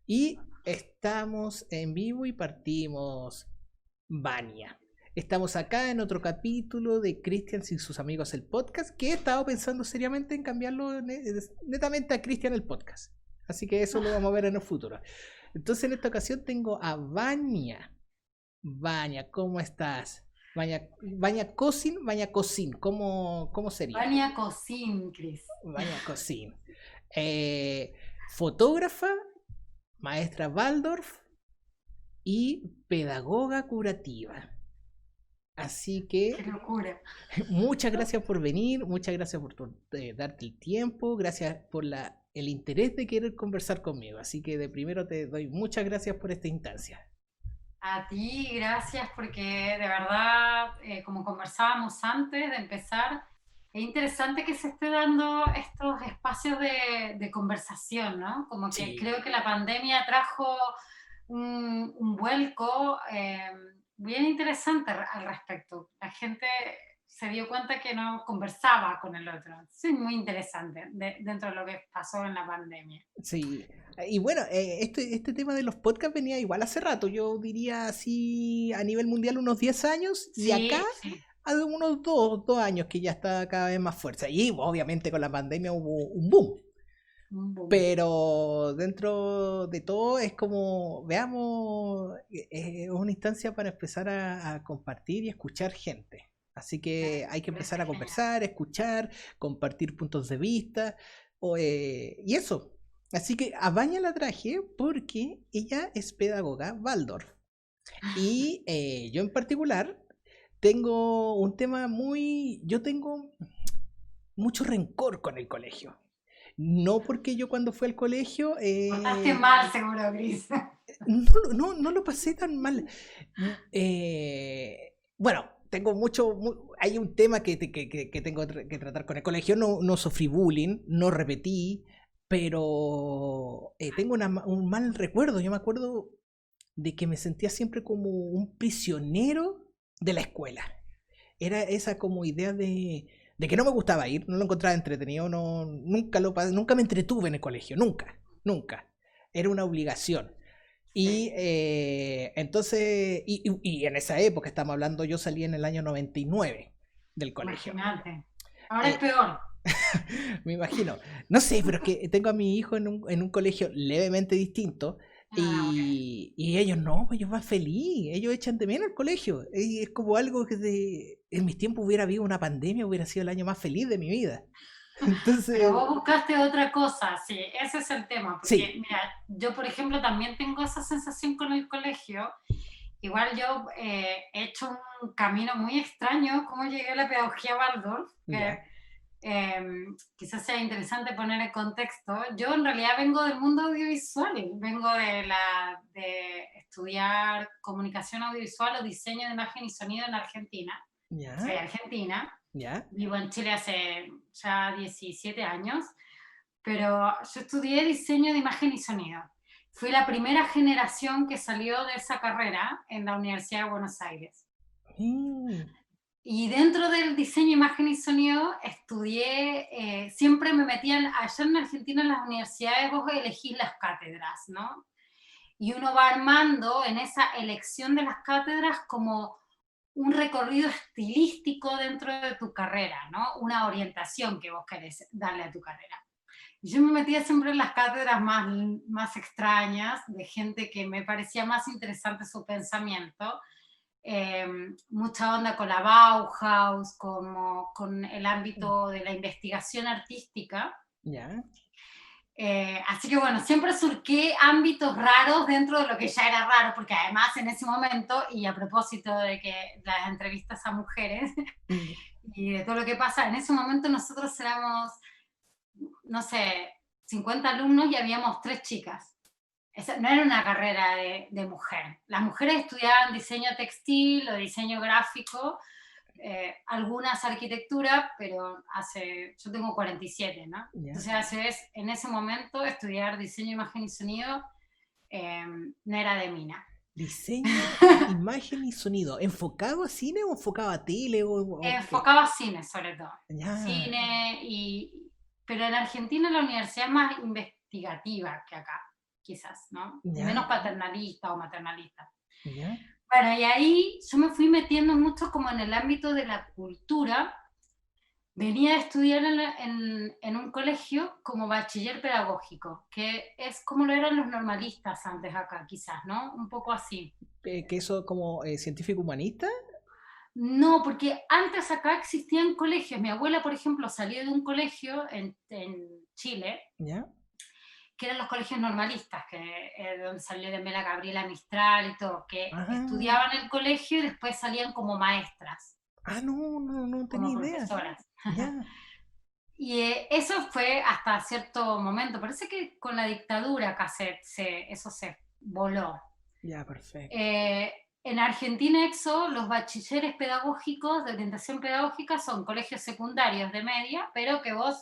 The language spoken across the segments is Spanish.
Y estamos en vivo y partimos, Vania. Estamos acá en otro capítulo de Cristian y sus amigos el podcast, que he estado pensando seriamente en cambiarlo netamente a Cristian el podcast. Así que eso lo vamos a ver en el futuro. Entonces en esta ocasión tengo a Vania. Vania, ¿cómo estás? Vania Cosin, Vania Cosin, ¿cómo sería? Vania Cosín, Cris. Vania Cosin. Eh, Fotógrafa, maestra Waldorf y pedagoga curativa. Así Qué que locura. muchas gracias por venir, muchas gracias por darte el tiempo, gracias por el interés de querer conversar conmigo. Así que de primero te doy muchas gracias por esta instancia. A ti, gracias, porque de verdad, como conversábamos antes de empezar, es interesante que se esté dando estos espacios de conversación, ¿no? Como que Sí, creo que la pandemia trajo un vuelco bien interesante al respecto. La gente se dio cuenta que no conversaba con el otro. Eso es muy interesante dentro de lo que pasó en la pandemia. sí. Y bueno, este tema de los podcasts venía igual hace rato, yo diría así a nivel mundial unos 10 años y acá Sí, sí. hace unos 2 años que ya está cada vez más fuerte. Y obviamente con la pandemia hubo un boom. Un boom. Pero dentro de todo es como, veamos, es una instancia para empezar a compartir y escuchar gente. Así que hay que empezar Parece a genial. conversar, escuchar, compartir puntos de vista y eso. Así que a Baña la traje porque ella es pedagoga Waldorf. Y yo en particular tengo un tema muy... Yo tengo mucho rencor con el colegio. No porque yo cuando fui al colegio Portaste mal, seguro, Gris. no lo pasé tan mal. Bueno, tengo hay un tema que tengo que tratar con el colegio. No sufrí bullying, no repetí, pero tengo un mal recuerdo. Yo me acuerdo de que me sentía siempre como un prisionero de la escuela. Era esa como idea de que no me gustaba ir, no lo encontraba entretenido, nunca me entretuve en el colegio, nunca. Era una obligación. Sí, Y entonces, y en esa época, estamos hablando, yo salí en el año 99 del colegio. imagínate. Ahora es Eh, peor. Me imagino. No sé, pero es que tengo a mi hijo en un colegio levemente distinto Ah, bueno. y ellos no, pues ellos van feliz, ellos echan de menos el colegio. Es como algo que en mis tiempos hubiera habido una pandemia, hubiera sido el año más feliz de mi vida. Pero Entonces, vos buscaste otra cosa, sí, ese es el tema, porque sí, mira, yo por ejemplo también tengo esa sensación con el colegio. Igual yo he hecho un camino muy extraño, cómo llegué a la pedagogía Waldorf, que ya, quizás sea interesante poner en contexto. Yo en realidad vengo del mundo audiovisual, vengo de estudiar comunicación audiovisual o diseño de imagen y sonido en Argentina. Soy ya, argentina, ya. vivo en Chile hace ya 17 años, pero yo estudié diseño de imagen y sonido. Fui la primera generación que salió de esa carrera en la Universidad de Buenos Aires. Mm, Y dentro del diseño, imagen y sonido estudié, siempre me metían, allá en Argentina en las universidades vos elegís las cátedras, ¿no? Y uno va armando en esa elección de las cátedras como un recorrido estilístico dentro de tu carrera, ¿no? Una orientación que vos querés darle a tu carrera. Y yo me metía siempre en las cátedras más extrañas, de gente que me parecía más interesante su pensamiento, eh, mucha onda con la Bauhaus, como con el ámbito de la investigación artística. ya. Así que bueno, siempre surqué ámbitos raros dentro de lo que ya era raro, porque además en ese momento, y a propósito de que las entrevistas a mujeres Mm, y de todo lo que pasa, en ese momento nosotros éramos, no sé, 50 alumnos y habíamos 3 chicas. Esa no era una carrera de mujer. Las mujeres estudiaban diseño textil o diseño gráfico, algunas arquitectura, pero yo tengo 47, ¿no? ya. Entonces, en ese momento estudiar diseño, imagen y sonido no era de mina. Diseño, imagen y sonido. ¿Enfocado a cine o enfocado a tele o qué? Enfocaba cine, sobre todo. Ya. Cine, pero en Argentina la universidad es más investigativa que acá. quizás, ¿no? ¿Ya? Menos paternalista o maternalista. ¿Ya? Bueno, y ahí yo me fui metiendo mucho como en el ámbito de la cultura. Venía a estudiar en un colegio como bachiller pedagógico, que es como lo eran los normalistas antes acá, quizás, ¿no? Un poco así. ¿Que eso como científico humanista? No, porque antes acá existían colegios. Mi abuela, por ejemplo, salió de un colegio en Chile, ¿Ya? que eran los colegios normalistas, que de donde salió de Mela Gabriela Mistral y todo, que Ah, estudiaban el colegio y después salían como maestras, no, no, no tenía como idea. profesoras. Ya, Y eso fue hasta cierto momento. Parece que con la dictadura acá eso se voló. ya, perfecto. Eh, en Argentina, los bachilleres pedagógicos de orientación pedagógica son colegios secundarios de media, pero que vos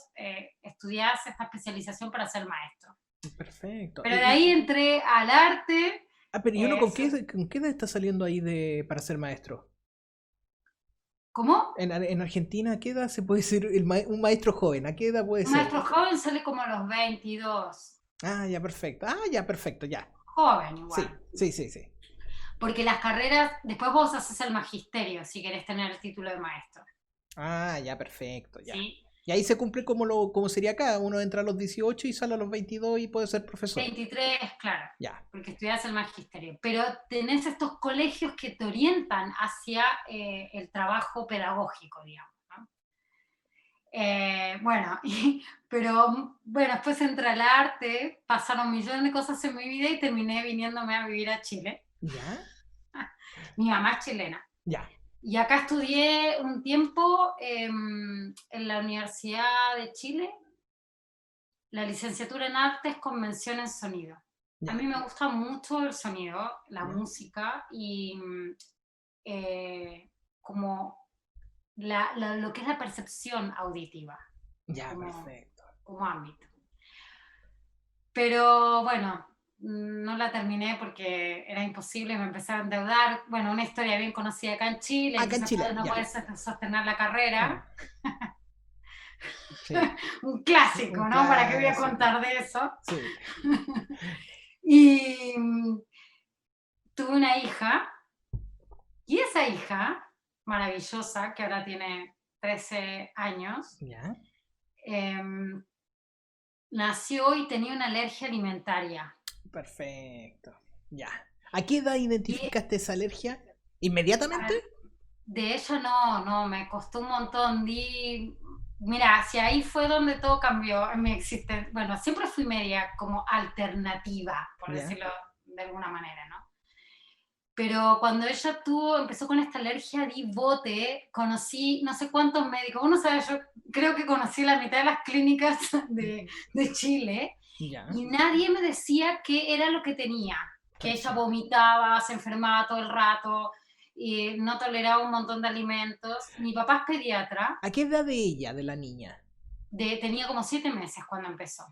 estudiás esta especialización para ser maestro. Perfecto. Pero de ahí entré al arte. Pero ¿y uno eh, so- con qué edad está saliendo ahí para ser maestro? ¿Cómo? En Argentina, ¿a qué edad se puede ser un maestro joven? ¿A qué edad puede Un ser? maestro joven sale como a los 22. Ya, perfecto. Ya, perfecto, ya. Joven igual. Sí, sí, sí, sí. Porque las carreras, después vos haces el magisterio si querés tener el título de maestro. Ya, perfecto, ya. ¿Sí? Y ahí se cumple como sería acá. Uno entra a los 18 y sale a los 22 y puede ser profesor. 23, claro, Ya. porque estudias el magisterio. Pero tenés estos colegios que te orientan hacia el trabajo pedagógico, digamos. ¿No? Bueno, pero bueno, después entré al arte, pasaron millones de cosas en mi vida y terminé viniéndome a vivir a Chile. ¿Ya? Mi mamá es chilena. Ya. Y acá estudié un tiempo en la Universidad de Chile, la licenciatura en artes con mención en sonido. A Ya. mí me gusta mucho el sonido, la Ya. música y como lo que es la percepción auditiva Ya, como, perfecto. como ámbito. Pero bueno, no la terminé porque era imposible, me empecé a endeudar. Bueno, una historia bien conocida acá en Chile, Acá en entonces Chile, no ya. puedes sostener la carrera. Sí. Un clásico, Un ¿no? ¿Para qué voy a clásico. contar de eso? Sí. Y tuve una hija, y esa hija, maravillosa, que ahora tiene 13 años, Ya. eh, nació y tenía una alergia alimentaria. Perfecto. Ya. ¿A qué edad Y identificaste esa alergia? ¿Inmediatamente? de ella no, me costó un montón. Mira, hacia ahí fue donde todo cambió en mi existencia. Bueno, siempre fui media como alternativa, por Ya. decirlo de alguna manera, ¿no? Pero cuando ella empezó con esta alergia, di bote, conocí no sé cuántos médicos. Uno sabe, yo creo que conocí la mitad de las clínicas de Chile Ya. y nadie me decía qué era lo que tenía. Que ella Perfecto. vomitaba, se enfermaba todo el rato, y no toleraba un montón de alimentos. Mi papá es pediatra, ¿A qué edad de ella, de la niña? tenía como 7 meses cuando empezó.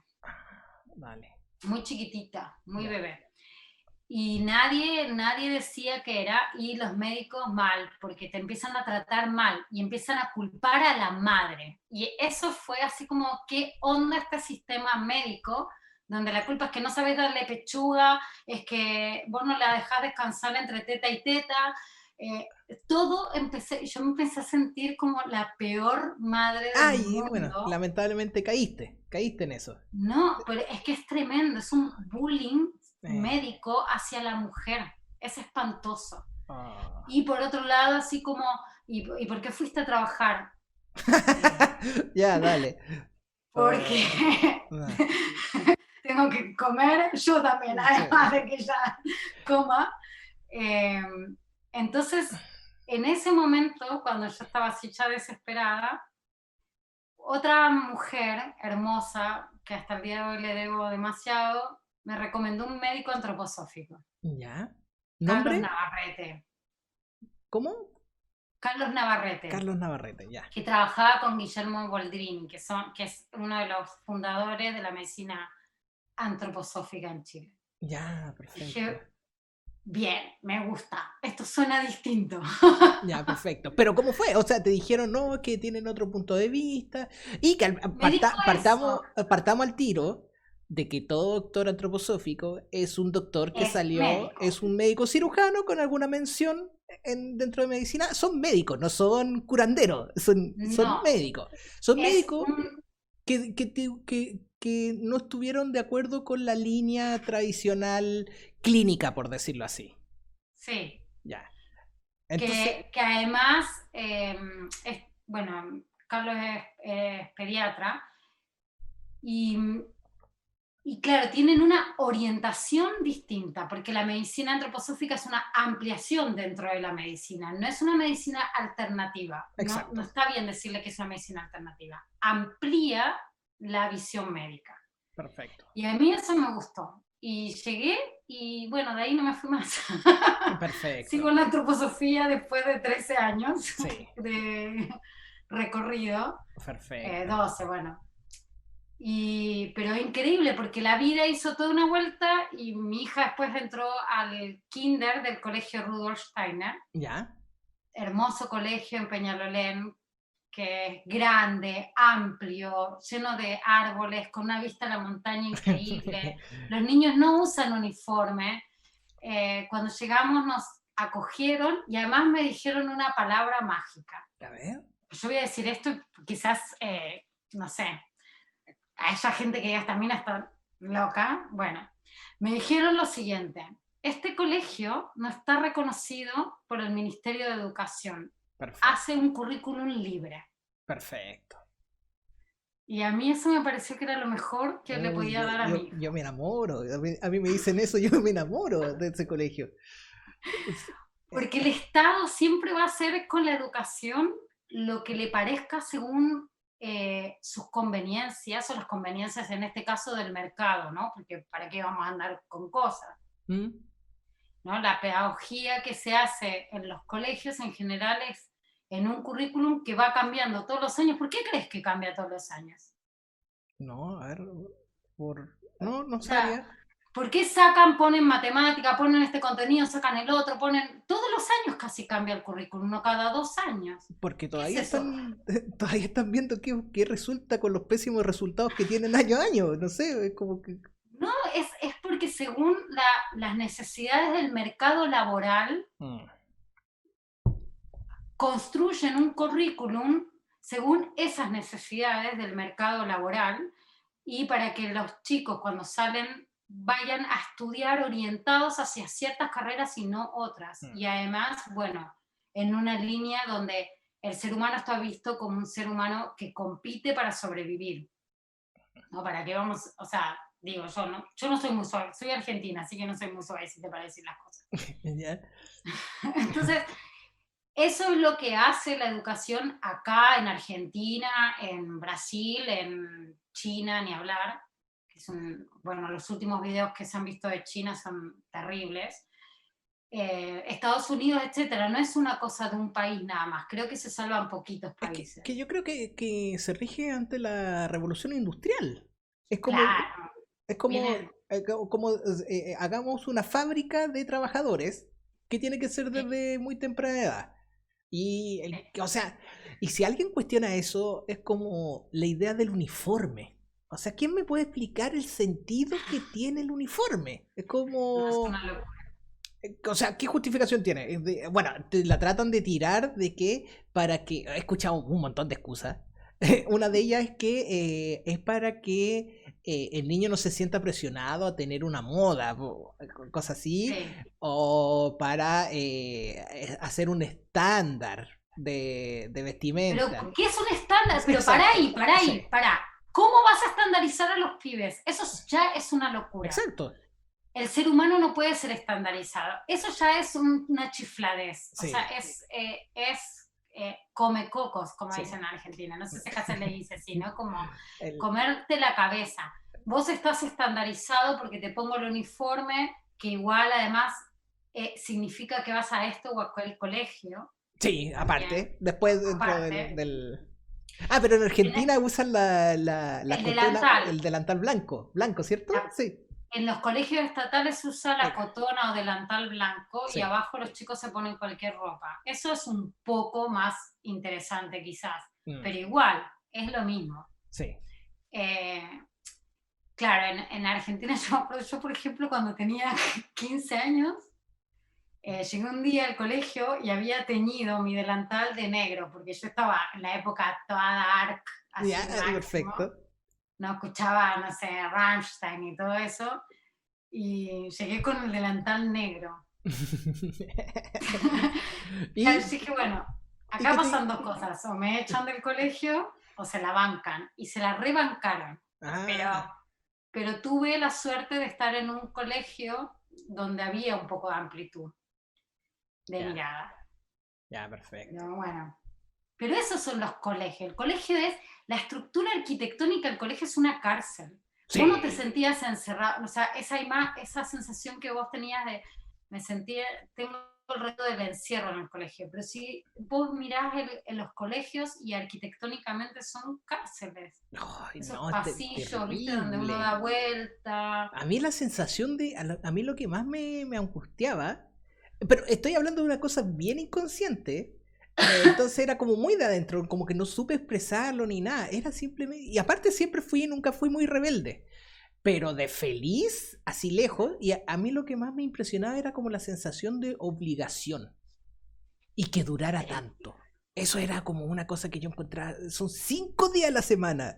Vale. Muy chiquitita, muy Ya. bebé. Y nadie decía que era, y los médicos mal, porque te empiezan a tratar mal y empiezan a culpar a la madre. Y eso fue así como, ¿qué onda este sistema médico? Donde la culpa es que no sabes darle pechuga, es que vos no la dejás descansar entre teta y teta. Yo me empecé a sentir como la peor madre del Y bueno, mundo. lamentablemente caíste en eso. No, pero es que es tremendo, es un bullying Eh, médico hacia la mujer, es espantoso. ah. Y por otro lado, así como, ¿y por qué fuiste a trabajar? Ya, dale. Porque Oh, nah, tengo que comer yo también, además sí. de que ella coma. Eh, entonces, en ese momento, cuando yo estaba así ya desesperada, otra mujer hermosa, que hasta el día de hoy le debo demasiado, me recomendó un médico antroposófico, ¿Ya? Carlos ¿Nombre? Navarrete. ¿Cómo? Carlos Navarrete, Carlos Navarrete, ya. que trabajaba con Guillermo Boldrini, que es uno de los fundadores de la medicina antroposófica en Chile. Ya, perfecto. Dije, bien, me gusta, esto suena distinto. Ya, perfecto. Pero ¿cómo fue? O sea, te dijeron, no, que tienen otro punto de vista. Y que Me dijo eso. partamos al tiro. de que todo doctor antroposófico es un doctor que Es salió, médico. es un médico cirujano con alguna mención dentro de medicina. Son médicos, no son curanderos, son No, médicos. Son es médicos un... que no estuvieron de acuerdo con la línea tradicional clínica, por decirlo así. Sí, Ya. Entonces, que además, bueno, Carlos es pediatra y, y claro, tienen una orientación distinta, porque la medicina antroposófica es una ampliación dentro de la medicina, no es una medicina alternativa, no exacto. está bien decirle que es una medicina alternativa, amplía la visión médica. Perfecto. Y a mí eso me gustó. Y llegué y bueno, de ahí no me fui más. Sigo Perfecto. en la antroposofía después de 13 años Sí, de recorrido, perfecto. 12, bueno. Pero increíble porque la vida hizo toda una vuelta y mi hija después entró al kinder del colegio Rudolf Steiner, ¿Ya? hermoso colegio en Peñalolén, que es grande, amplio, lleno de árboles, con una vista a la montaña increíble. Los niños no usan uniforme. Cuando llegamos nos acogieron y además me dijeron una palabra mágica. A ver. Yo voy a decir esto, quizás, no sé, a esa gente que ya también está loca. Bueno, me dijeron lo siguiente: este colegio no está reconocido por el Ministerio de Educación, Perfecto. hace un currículum libre. Perfecto. Y a mí eso me pareció que era lo mejor que le Uy, podía dar a mi yo hijo. me enamoro. A mí me dicen eso, yo me enamoro de ese colegio. Es- Porque el Estado siempre va a hacer con la educación lo que le parezca según sus conveniencias o las conveniencias en este caso del mercado, ¿no? Porque para qué vamos a andar con cosas, ¿Mm? ¿no? La pedagogía que se hace en los colegios en general es en un currículum que va cambiando todos los años. ¿Por qué crees que cambia todos los años? No, a ver, no, no O sea, sabía. ¿por qué sacan, ponen matemática, ponen este contenido, sacan el otro, ponen... Todos los años casi cambia el currículum, no cada 2 años. Porque ¿Qué es todavía eso? están, todavía están viendo qué resulta con los pésimos resultados que tienen año a año. No sé, es como que. No, es porque según las necesidades del mercado laboral, Mm. construyen un currículum según esas necesidades del mercado laboral y para que los chicos cuando salen vayan a estudiar orientados hacia ciertas carreras y no otras. Mm. Y además, bueno, en una línea donde el ser humano está visto como un ser humano que compite para sobrevivir. ¿No? ¿Para qué vamos? O sea, digo, yo no soy muy suave, soy argentina, así que no soy muy suavecita para decir las cosas. ¿Ya? Entonces, eso es lo que hace la educación acá en Argentina, en Brasil, en China, ni hablar. Bueno, los últimos videos que se han visto de China son terribles. Estados Unidos, etcétera, no es una cosa de un país nada más. Creo que se salvan poquitos Es que países. yo creo que se rige ante la revolución industrial. Es como, Claro, es como, vienen. hagamos una fábrica de trabajadores que tiene que ser Sí, desde muy temprana edad. sí. O sea, y si alguien cuestiona eso, es como la idea del uniforme. O sea, ¿quién me puede explicar el sentido que tiene el uniforme? Es No, es como, una locura. o sea, ¿qué justificación tiene? Bueno, la tratan de tirar de que para que... He escuchado un montón de excusas. Una de ellas es que es para que el niño no se sienta presionado a tener una moda, cosas así, Sí. o para hacer un estándar de Pero, vestimenta. ¿qué es un estándar? Pero Exacto, para sí, ahí, para. ¿Cómo vas a estandarizar a los pibes? Eso ya es una locura. exacto, El ser humano no puede ser estandarizado. Eso ya es una chifladez. O sea, sí, come cocos, como sí. dicen en Argentina. No sé si acá se le dice así, ¿no? Como El- comerte la cabeza. Vos estás estandarizado porque te pongo el uniforme, que igual además significa que vas a esto o a aquel colegio. sí, También, aparte, después dentro aparte. Ah, pero en Argentina usan las El cuestiones, delantal. el delantal blanco, blanco, ¿cierto? Sí, En los colegios estatales se usa la eh, cotona o delantal blanco y sí, abajo los chicos se ponen cualquier ropa. Eso es un poco más interesante quizás, mm, pero igual es lo mismo. sí, Eh, claro, en Argentina yo, por ejemplo, cuando tenía 15 años, llegué un día al colegio y había teñido mi delantal de negro, porque yo estaba en la época toda dark, Ya, así máximo, perfecto. no escuchaba, no sé, Rammstein y todo eso, y llegué con el delantal negro. Y ¿Y, así que bueno, y acá qué te... pasan dos cosas, o me echan del colegio o se la bancan, y se la rebancaron, pero, Ah, pero tuve la suerte de estar en un colegio donde había un poco de amplitud de ya, mirada. ya, perfecto. Pero bueno, pero esos son los colegios. El colegio es, la estructura arquitectónica del colegio es una cárcel. Vos no te Sí. sentías encerrado, o sea, esa sensación que vos tenías de, me sentía, tengo el reto del encierro en el colegio, pero si vos mirás en los colegios y arquitectónicamente son cárceles, Ay, esos no, pasillos, viste, donde uno terrible. da vuelta. A mí la sensación de, a mí lo que más me angustiaba, pero estoy hablando de una cosa bien inconsciente, entonces era como muy de adentro, como que no supe expresarlo ni nada, era simplemente, y aparte siempre nunca fui muy rebelde, pero de feliz, así lejos, y a mí lo que más me impresionaba era como la sensación de obligación y que durara tanto. Eso era como una cosa que yo encontraba, son 5 días a la semana,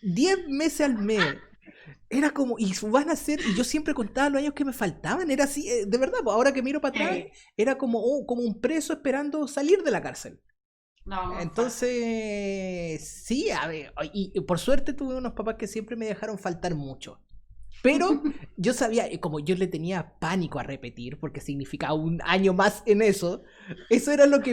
10 meses al mes. Era como, y van a ser, y yo siempre contaba los años que me faltaban, era así, de verdad, pues, ahora que miro para atrás, Sí, era como, como un preso esperando salir de la cárcel. no, muy fuerte. Entonces, sí, a ver, y por suerte tuve unos papás que siempre me dejaron faltar mucho. Pero yo sabía, como yo le tenía pánico a repetir, porque significaba un año más en eso era lo que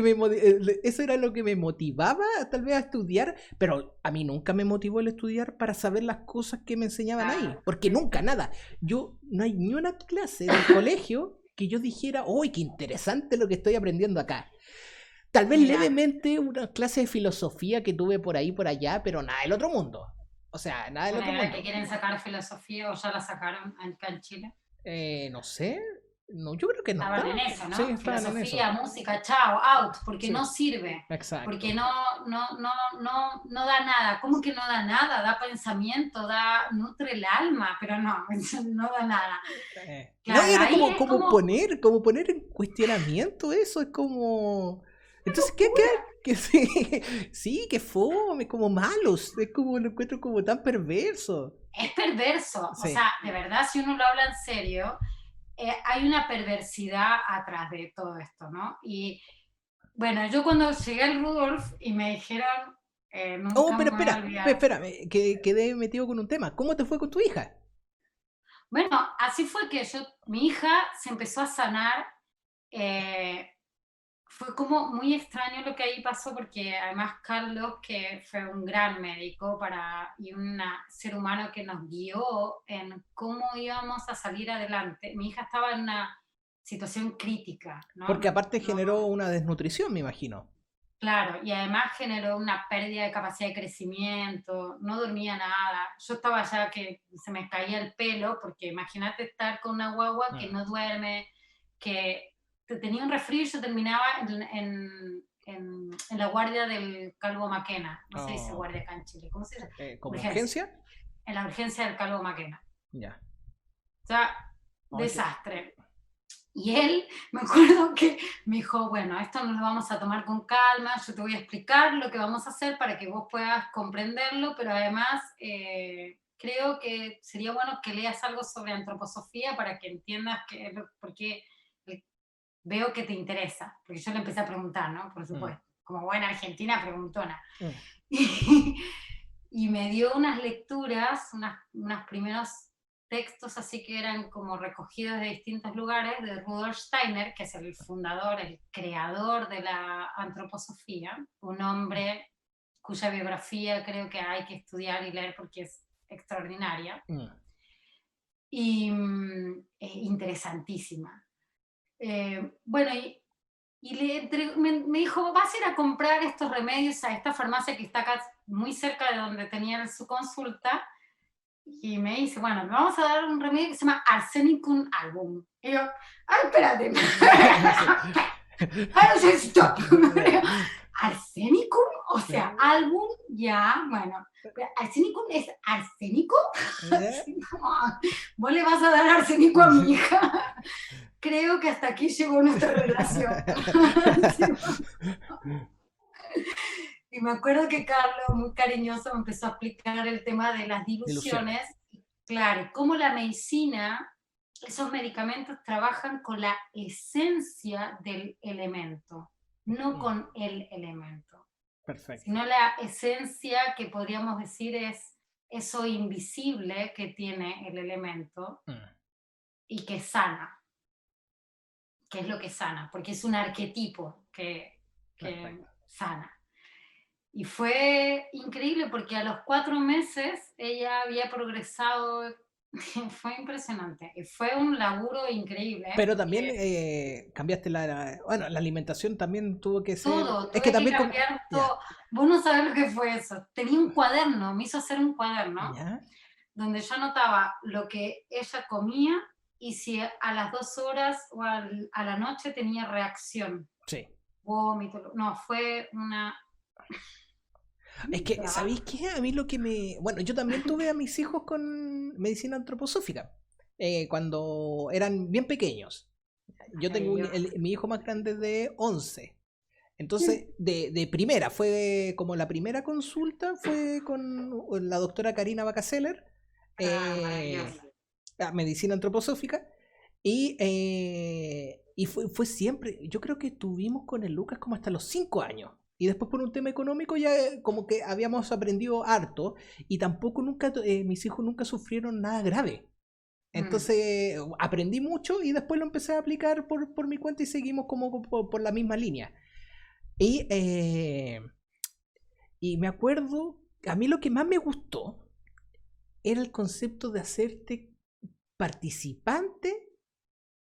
eso era lo que me motivaba tal vez a estudiar, pero a mí nunca me motivó el estudiar para saber las cosas que me enseñaban ahí, Claro, porque nunca, nada. Yo, no hay ni una clase del colegio que yo dijera, uy, qué interesante lo que estoy aprendiendo acá. Tal vez mira. levemente una clase de filosofía que tuve por ahí, por allá, pero nada del otro mundo. O sea, nada del Bueno, otro y ahora que mundo. quieren sacar filosofía o ya la sacaron acá en Chile. No sé. No, yo creo que no Estaban está. en eso, Sí, ¿no? estaban en Filosofía, eso. música, chao, out, porque Sí, no sirve, porque exacto. no da nada. ¿Cómo que no da nada? Da pensamiento, nutre el alma, pero no, no da nada. No, y Claro, era ahí como, es como como poner en cuestionamiento eso, es como. Entonces, ¿qué hay? locura. Que sí, sí, que fome, como malos. Es como lo encuentro como tan perverso. Es perverso, o Sí. sea, de verdad, si uno lo habla en serio, hay una perversidad atrás de todo esto, ¿no? Y bueno, yo cuando llegué al Rudolf y me dijeron, Oh, nunca pero me voy a espera, olvidar. espérame, que quedé metido con un tema. ¿Cómo te fue con tu hija? Bueno, así fue que mi hija se empezó a sanar. eh, Fue como muy extraño lo que ahí pasó porque además Carlos, que fue un gran médico y un ser humano que nos guió en cómo íbamos a salir adelante. Mi hija estaba en una situación crítica, ¿no? Porque aparte No, generó una desnutrición, me imagino. claro, y además generó una pérdida de capacidad de crecimiento, no dormía nada. Yo estaba ya que se me caía el pelo, porque imagínate estar con una guagua que Mm. no duerme, que tenía un resfrío y yo terminaba en la guardia del Calvo Maquena. No se dice Oh, guardia acá en Chile, ¿cómo se dice? ¿como Urgencia. urgencia? En la urgencia del Calvo Maquena. Ya. O sea, Ay, desastre. Y él, me acuerdo que me dijo, bueno, esto nos lo vamos a tomar con calma, yo te voy a explicar lo que vamos a hacer para que vos puedas comprenderlo, pero además creo que sería bueno que leas algo sobre antroposofía para que entiendas porque veo que te interesa, porque yo le empecé a preguntar, ¿no? Por mm, supuesto, como buena argentina preguntona. mm. Y me dio unas lecturas, unos primeros textos así que eran como recogidos de distintos lugares de Rudolf Steiner, que es el fundador, el creador de la antroposofía, un hombre cuya biografía creo que hay que estudiar y leer porque es extraordinaria Mm. y interesantísima. Bueno, y me dijo, vas a ir a comprar estos remedios a esta farmacia que está acá muy cerca de donde tenía su consulta. Y me dice, bueno, me vamos a dar un remedio que se llama Arsenicum album. Y yo, ay, espérate. Sí. Ay, stop. Arsenicum O sea, álbum, ya, bueno. Pero ¿arsénico es arsénico? ¿Ya? Vos le vas a dar arsénico a mi hija. Creo que hasta aquí llegó nuestra relación. Y me acuerdo que Carlos, muy cariñoso, me empezó a explicar el tema de las Ilusiones. diluciones. Claro, cómo la medicina, esos medicamentos trabajan con la esencia del elemento, no con el elemento, Perfecto. sino la esencia que podríamos decir es eso invisible que tiene el elemento y que sana, que es lo que sana, porque es un arquetipo que Perfecto. sana. Y fue increíble porque a los 4 meses ella había progresado, fue impresionante. Y fue un laburo increíble Pero también porque cambiaste bueno, la alimentación también tuvo que ser. todo, Es que tuve que también como. cambiar Ya. todo. Vos no sabés lo que fue eso. Tenía un cuaderno, me hizo hacer un cuaderno ¿Ya? donde yo anotaba lo que ella comía y si a las 2 horas o a la noche tenía reacción. Sí. Vómito. No, fue Es un que, trabajo. ¿sabéis qué? A mí lo que me. Bueno, yo también tuve a mis hijos con medicina antroposófica. Cuando eran bien pequeños. Yo tengo Maravilloso. mi hijo más grande de 11. Entonces, de primera, fue como la primera consulta fue con la doctora Karina Bacaseller, Claro, eh, maravilloso. a medicina antroposófica, y fue siempre, yo creo que estuvimos con el Lucas como hasta los 5 años. Y después por un tema económico ya como que habíamos aprendido harto y tampoco nunca, mis hijos nunca sufrieron nada grave. Mm. Entonces aprendí mucho y después lo empecé a aplicar por mi cuenta y seguimos como por la misma línea. Y, y me acuerdo, a mí lo que más me gustó era el concepto de hacerte participante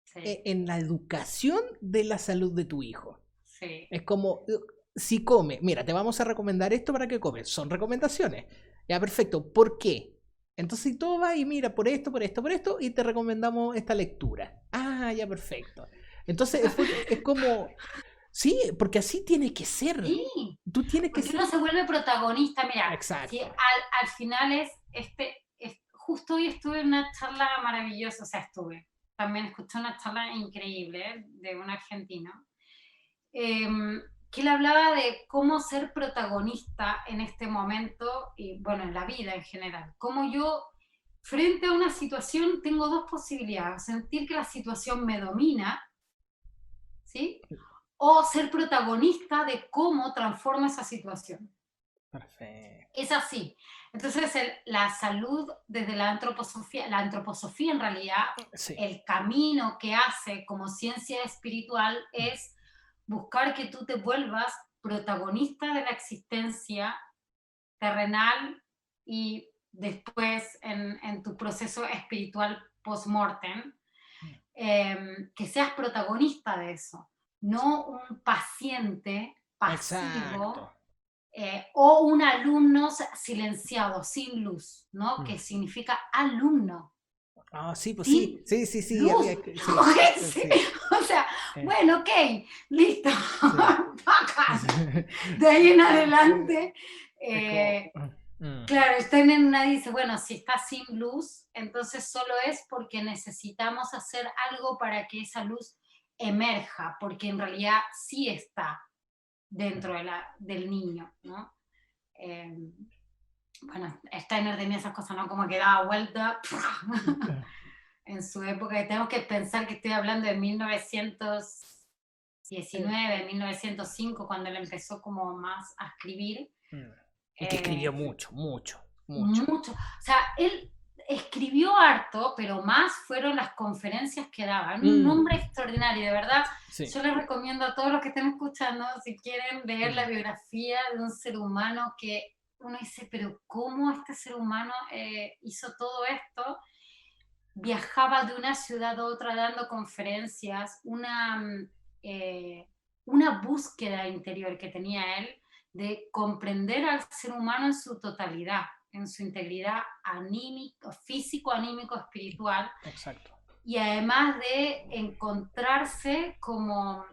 Sí, en la educación de la salud de tu hijo. sí. Es como, si come, mira, te vamos a recomendar esto para que comes. Son recomendaciones. Ya, perfecto. ¿Por qué? Entonces tú vas y mira por esto, por esto, por esto, y te recomendamos esta lectura. Ah, ya, perfecto. Entonces es como, sí, porque así tiene que ser. Sí, Tú tienes que porque ser. uno se vuelve protagonista. Mira, si Exacto. al final justo hoy estuve en una charla maravillosa, o sea, también escuché una charla increíble de un argentino, que él hablaba de cómo ser protagonista en este momento y, bueno, en la vida en general. Cómo yo, frente a una situación, tengo dos posibilidades: sentir que la situación me domina, ¿sí? O ser protagonista de cómo transforma esa situación. Perfecto. Es así. Entonces, la salud desde la antroposofía en realidad, Sí. el camino que hace como ciencia espiritual es buscar que tú te vuelvas protagonista de la existencia terrenal y después en tu proceso espiritual post-mortem, que seas protagonista de eso, no un paciente Exacto. pasivo, o un alumno silenciado, sin luz, ¿no? Que significa alumno, Ah, sí, pues sí, sin sí, sí, sí, luz. había sí, Sí, sí, o sea, eh, bueno, ok, listo, sí. bacán. De ahí en adelante, Es como, eh, mm, claro, Steiner nadie dice, bueno, si está sin luz, entonces solo es porque necesitamos hacer algo para que esa luz emerja, porque en realidad sí está dentro del niño, ¿no? Eh, bueno, Steiner tenía esas cosas, ¿no? Como que daba vuelta en su época, y tenemos que pensar que estoy hablando de 1919, 1905, cuando él empezó como más a escribir. mm. Y que escribió Eh, mucho, mucho, mucho. mucho. O sea, él escribió harto, pero más fueron las conferencias que daba. Un Mm, hombre extraordinario, de verdad. sí. Yo les recomiendo a todos los que estén escuchando, si quieren leer la Mm, biografía de un ser humano que uno dice, pero ¿cómo este ser humano hizo todo esto? Viajaba de una ciudad a otra dando conferencias, eh, una búsqueda interior que tenía él de comprender al ser humano en su totalidad, en su integridad anímico, físico, anímico, espiritual, exacto. y además de encontrarse como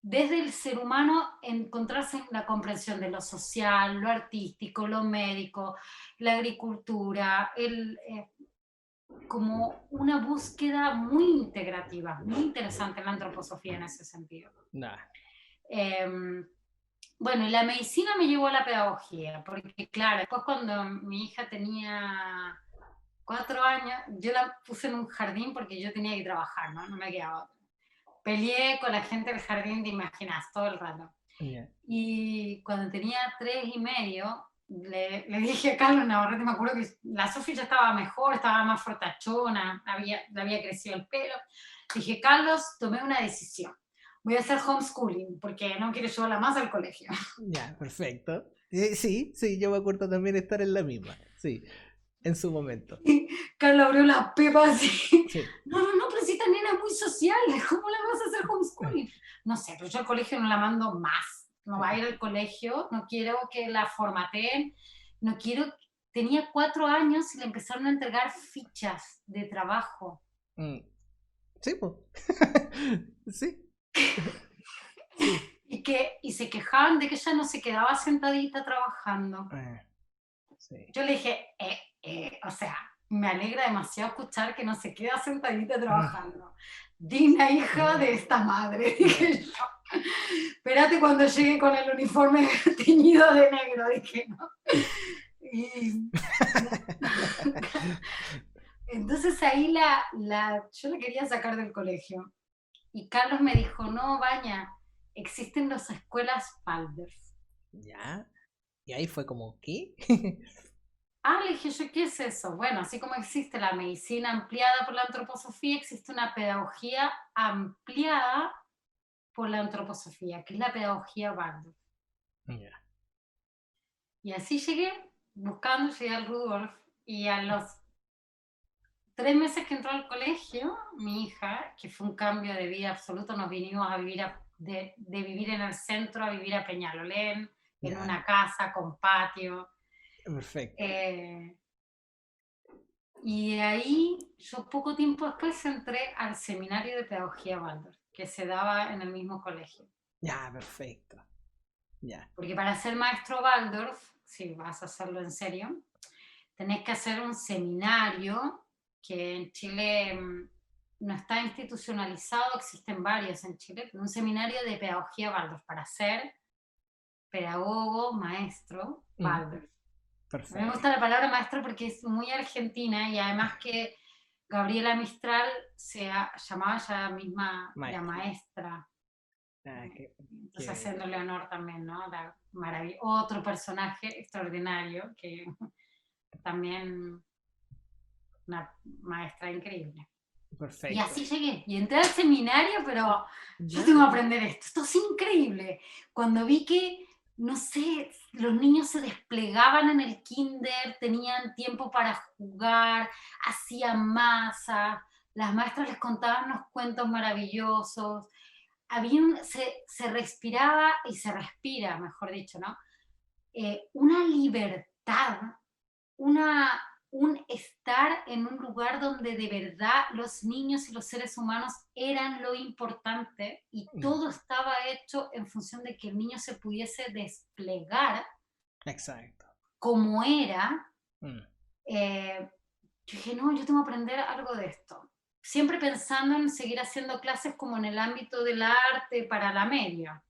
desde el ser humano encontrarse en la comprensión de lo social, lo artístico, lo médico, la agricultura, como una búsqueda muy integrativa, muy interesante la antroposofía en ese sentido. Nah. Bueno, y la medicina me llevó a la pedagogía, porque claro, después cuando mi hija tenía 4 años, yo la puse en un jardín porque yo tenía que trabajar, ¿no? No me quedaba otra. Peleé con la gente del jardín, te imaginas, todo el rato. Yeah. Y cuando tenía 3 y medio, le dije a Carlos Navarrete, me acuerdo que la Sofi ya estaba mejor, estaba más fortachona, le había crecido el pelo. Dije, Carlos, tomé una decisión. Voy a hacer homeschooling porque no quiero llevarla más al colegio. Ya, perfecto. Sí, sí, yo me acuerdo también estar en la misma. Sí, en su momento. Y Carlos abrió la pepa así. Sí. No, pero si esta nena es muy social, ¿cómo la vas a hacer homeschooling? No sé, pero yo al colegio no la mando más. No va a ir al colegio, no quiero que la formateen, no quiero... Tenía 4 años y le empezaron a entregar fichas de trabajo. Sí, pues. Sí. Sí. Y se quejaban de que ella no se quedaba sentadita trabajando. Sí. Yo le dije, o sea, me alegra demasiado escuchar que no se queda sentadita trabajando. Digna hija de esta madre, dije yo. Espérate cuando llegue con el uniforme teñido de negro, dije, ¿no? Y... Entonces ahí yo la quería sacar del colegio. Y Carlos me dijo, no, Baña, existen las escuelas Waldorf. Ya. Y ahí fue como, ¿qué? Le dije yo, ¿qué es eso? Bueno, así como existe la medicina ampliada por la antroposofía, existe una pedagogía ampliada por la antroposofía, que es la pedagogía Waldorf. Ya. Y así llegué al Rudolf, y a los 3 meses que entró al colegio, mi hija, que fue un cambio de vida absoluto, nos vinimos a vivir de vivir en el centro a vivir a Peñalolén, en Ya. una casa con patio. Perfecto. Y de ahí, yo poco tiempo después entré al seminario de pedagogía Waldorf, que se daba en el mismo colegio. Ya, perfecto. Ya. Porque para ser maestro Waldorf, si vas a hacerlo en serio, tenés que hacer un seminario que en Chile no está institucionalizado, existen varios en Chile, pero un seminario de pedagogía Waldorf para ser pedagogo, maestro Waldorf. Perfecto. Me gusta la palabra maestro porque es muy argentina, y además que Gabriela Mistral se llamaba ella misma la maestra. Entonces haciéndole honor también, ¿no? Otro personaje extraordinario que también una maestra increíble. Perfecto. Y así llegué. Y entré al seminario, pero yo tengo que aprender esto. Esto es increíble. Cuando vi que, no sé, los niños se desplegaban en el kinder, tenían tiempo para jugar, hacían masa, las maestras les contaban unos cuentos maravillosos. Se respiraba y se respira, mejor dicho, ¿no? Una libertad, un estar en un lugar donde de verdad los niños y los seres humanos eran lo importante, y todo estaba hecho en función de que el niño se pudiese desplegar. Exacto. Como era. Yo dije, no, yo tengo que aprender algo de esto. Siempre pensando en seguir haciendo clases como en el ámbito del arte para la media.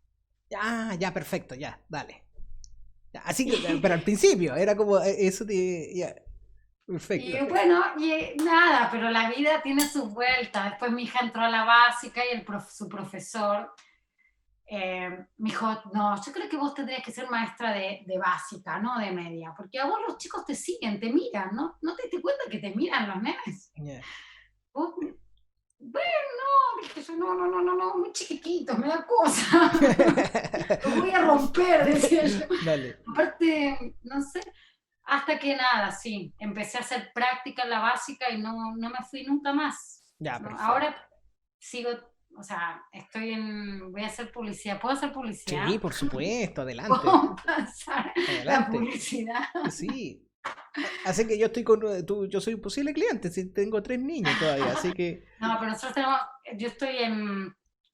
Ya, perfecto, ya, dale. Ya, así que, pero al principio, era como eso de... Ya, perfecto. Y bueno, nada, pero la vida tiene sus vueltas. Después mi hija entró a la básica y su profesor me dijo, no, yo creo que vos tendrías que ser maestra de básica, no de media, porque a vos los chicos te siguen, te miran, ¿no? ¿No te das cuenta que te miran los nenes? Yeah. Vos, bueno, no, dije yo, no, muy chiquitito, me da cosa. Lo voy a romper, decía yo. Dale. Aparte, no sé, hasta que nada, sí, empecé a hacer práctica en la básica y no me fui nunca más. Ya, ¿no? perfecto. Ahora sigo, o sea, voy a hacer publicidad. ¿Puedo hacer publicidad? Sí, por supuesto, adelante. ¿Puedo pasar Adelante. la publicidad? Sí. Así que yo estoy yo soy un posible cliente, si tengo 3 niños todavía, así que... No, pero nosotros yo estoy en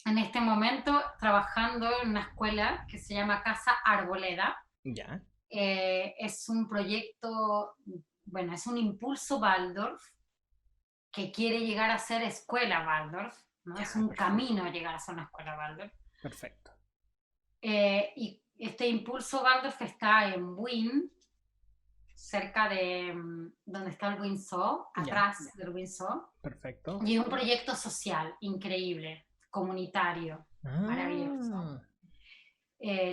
en este momento trabajando en una escuela que se llama Casa Arboleda. Ya, Es un proyecto, bueno, es un impulso Waldorf que quiere llegar a ser escuela Waldorf, ¿no? Es ya, un perfecto, camino a llegar a ser una escuela Waldorf. perfecto. Y este impulso Waldorf está en Wien, cerca de donde está el Windsor, Ya, atrás del Windsor. perfecto. Y es un proyecto social increíble, comunitario, maravilloso. Ah,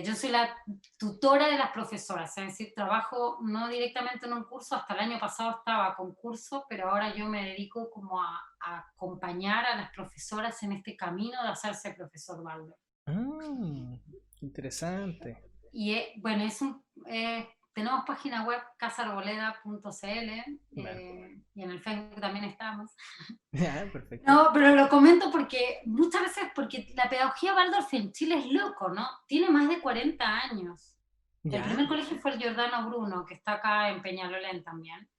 Yo soy la tutora de las profesoras, es decir, trabajo no directamente en un curso, hasta el año pasado estaba con curso, pero ahora yo me dedico como a acompañar a las profesoras en este camino de hacerse profesor Waldorf. interesante. Y bueno, tenemos página web casarboleda.cl, Bueno, y en el Facebook también estamos. ya, perfecto. No, pero lo comento porque muchas veces, porque la pedagogía Waldorf en Chile es loco, ¿no? Tiene más de 40 años. El Ya, primer colegio fue el Giordano Bruno, que está acá en Peñalolén también.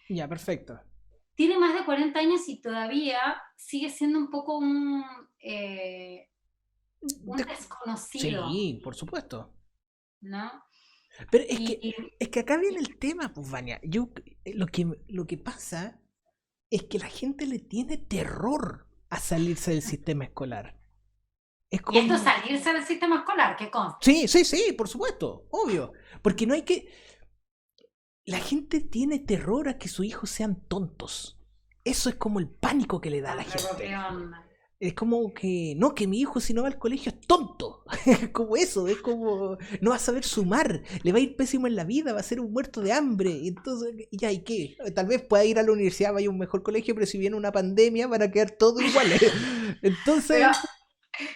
ya, perfecto. Tiene más de 40 años y todavía sigue siendo un poco un De- desconocido, sí, por supuesto. ¿no? Pero Y, es que acá viene el tema, pues, Vania. Lo que pasa es que la gente le tiene terror a salirse del sistema escolar. Es y esto es como, salirse del sistema escolar, que conste. sí, sí, sí, por supuesto, obvio. Porque no hay que, la gente tiene terror a que sus hijos sean tontos. Eso es como el pánico que le da a la Contra gente. propia onda. Es como que, no, que mi hijo si no va al colegio es tonto. Es como eso, es como, no va a saber sumar, le va a ir pésimo en la vida, va a ser un muerto de hambre. Entonces, ya, ¿y qué? Tal vez pueda ir a la universidad, vaya a un mejor colegio, pero si viene una pandemia van a quedar todos iguales. Pero Entonces,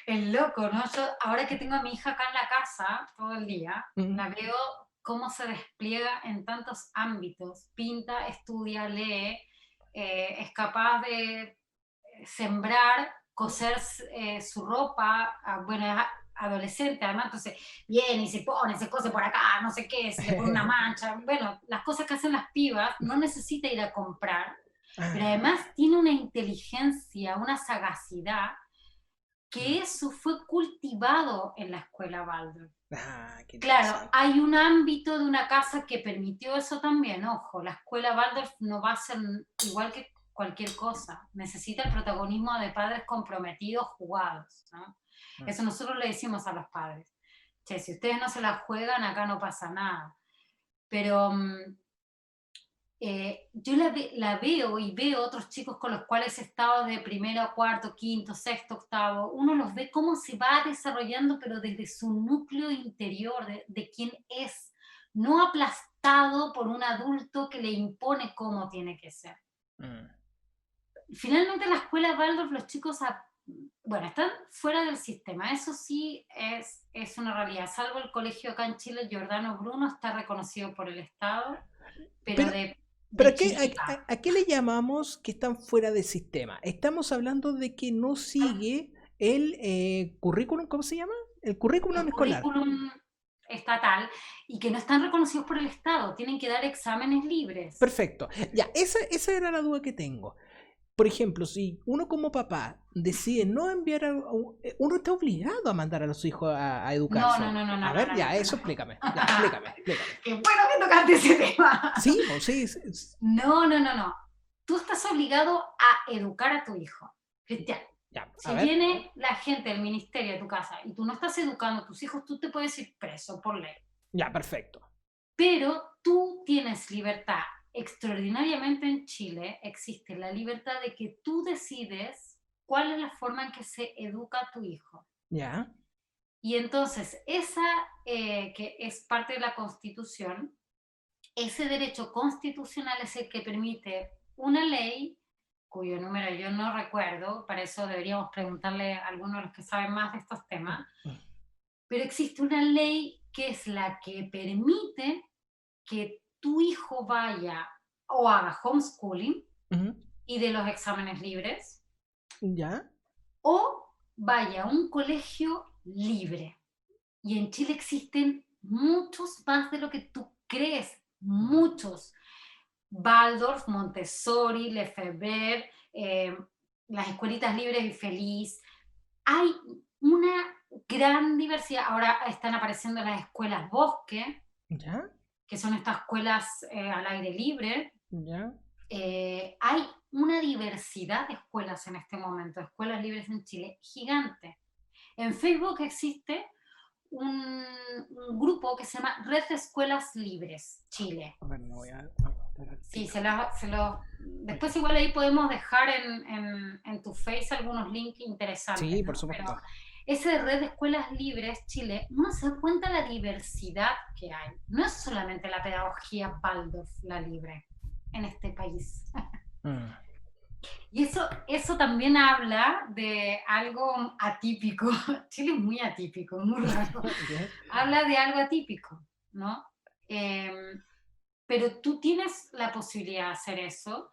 es loco, ¿no? Yo, ahora que tengo a mi hija acá en la casa todo el día, mm, la veo cómo se despliega en tantos ámbitos. Pinta, estudia, lee, es capaz de sembrar, coser su ropa, bueno, es adolescente además, entonces viene y se pone, se cose por acá, no sé qué, se le pone una mancha. Bueno, las cosas que hacen las pibas, no necesita ir a comprar, pero ah, además tiene una inteligencia, una sagacidad mm, que eso fue cultivado en la escuela Waldorf. qué Claro, interesante. hay un ámbito de una casa que permitió eso también, ojo, la escuela Waldorf no va a ser igual que cualquier cosa, necesita el protagonismo de padres comprometidos, jugados, ¿no? Mm. Eso nosotros le decimos a los padres, che, si ustedes no se la juegan, acá no pasa nada. Pero yo la veo y veo otros chicos con los cuales he estado de primero, cuarto, quinto, sexto, octavo, uno los ve cómo se va desarrollando, pero desde su núcleo interior, de quién es, no aplastado por un adulto que le impone cómo tiene que ser. Mm. Finalmente, en la escuela Waldorf, los chicos, bueno, están fuera del sistema, eso sí es una realidad, salvo el colegio acá en Chile, Giordano Bruno, está reconocido por el Estado, pero Pero, pero de chiripa. a qué le llamamos que están fuera del sistema? Estamos hablando de que no sigue el currículum, ¿cómo se llama? El currículum El escolar. currículum estatal y que no están reconocidos por el Estado, tienen que dar exámenes libres. Perfecto. Ya, esa era la duda que tengo. Por ejemplo, si uno como papá decide no enviar uno está obligado a mandar a los hijos a No, no, educarse. no, no, no, A no, ver, no, ya, no, eso no. explícame. Ya, explícame, explícame. Qué bueno que tocaste ese tema. Sí, pues sí, No, no, no, no. Tú estás obligado a educar a tu hijo. Cristian, ya, a si ver. viene la gente del ministerio a tu casa y tú no estás educando a tus hijos, tú te puedes ir preso por ley. Ya, perfecto. Pero tú tienes libertad. Extraordinariamente en Chile existe la libertad de que tú decides cuál es la forma en que se educa a tu hijo. Ya, Y entonces, esa que es parte de la Constitución, ese derecho constitucional es el que permite una ley, cuyo número yo no recuerdo, para eso deberíamos preguntarle a algunos de los que saben más de estos temas, pero existe una ley que es la que permite que tu hijo vaya o haga homeschooling ujú, y de los exámenes libres, ya, o vaya a un colegio libre. Y en Chile existen muchos más de lo que tú crees, muchos. Waldorf, Montessori, Lefebvre, las escuelitas libres y feliz. Hay una gran diversidad. Ahora están apareciendo las escuelas bosque, ¿Ya? que son estas escuelas al aire libre. ¿Ya? Hay una diversidad de escuelas en este momento, escuelas libres en Chile, gigante. En Facebook existe un grupo que se llama Red de Escuelas Libres Chile. A ver, no voy a... Sí, después igual ahí podemos dejar en tu Face algunos links interesantes. Sí, ¿no? por supuesto. Pero ese de Red de Escuelas Libres Chile, uno se da cuenta de la diversidad que hay. No es solamente la pedagogía Waldorf, la libre, en este país. Y eso también habla de algo atípico. Chile es muy atípico, muy raro. Habla de algo atípico, ¿no? Pero tú tienes la posibilidad de hacer eso.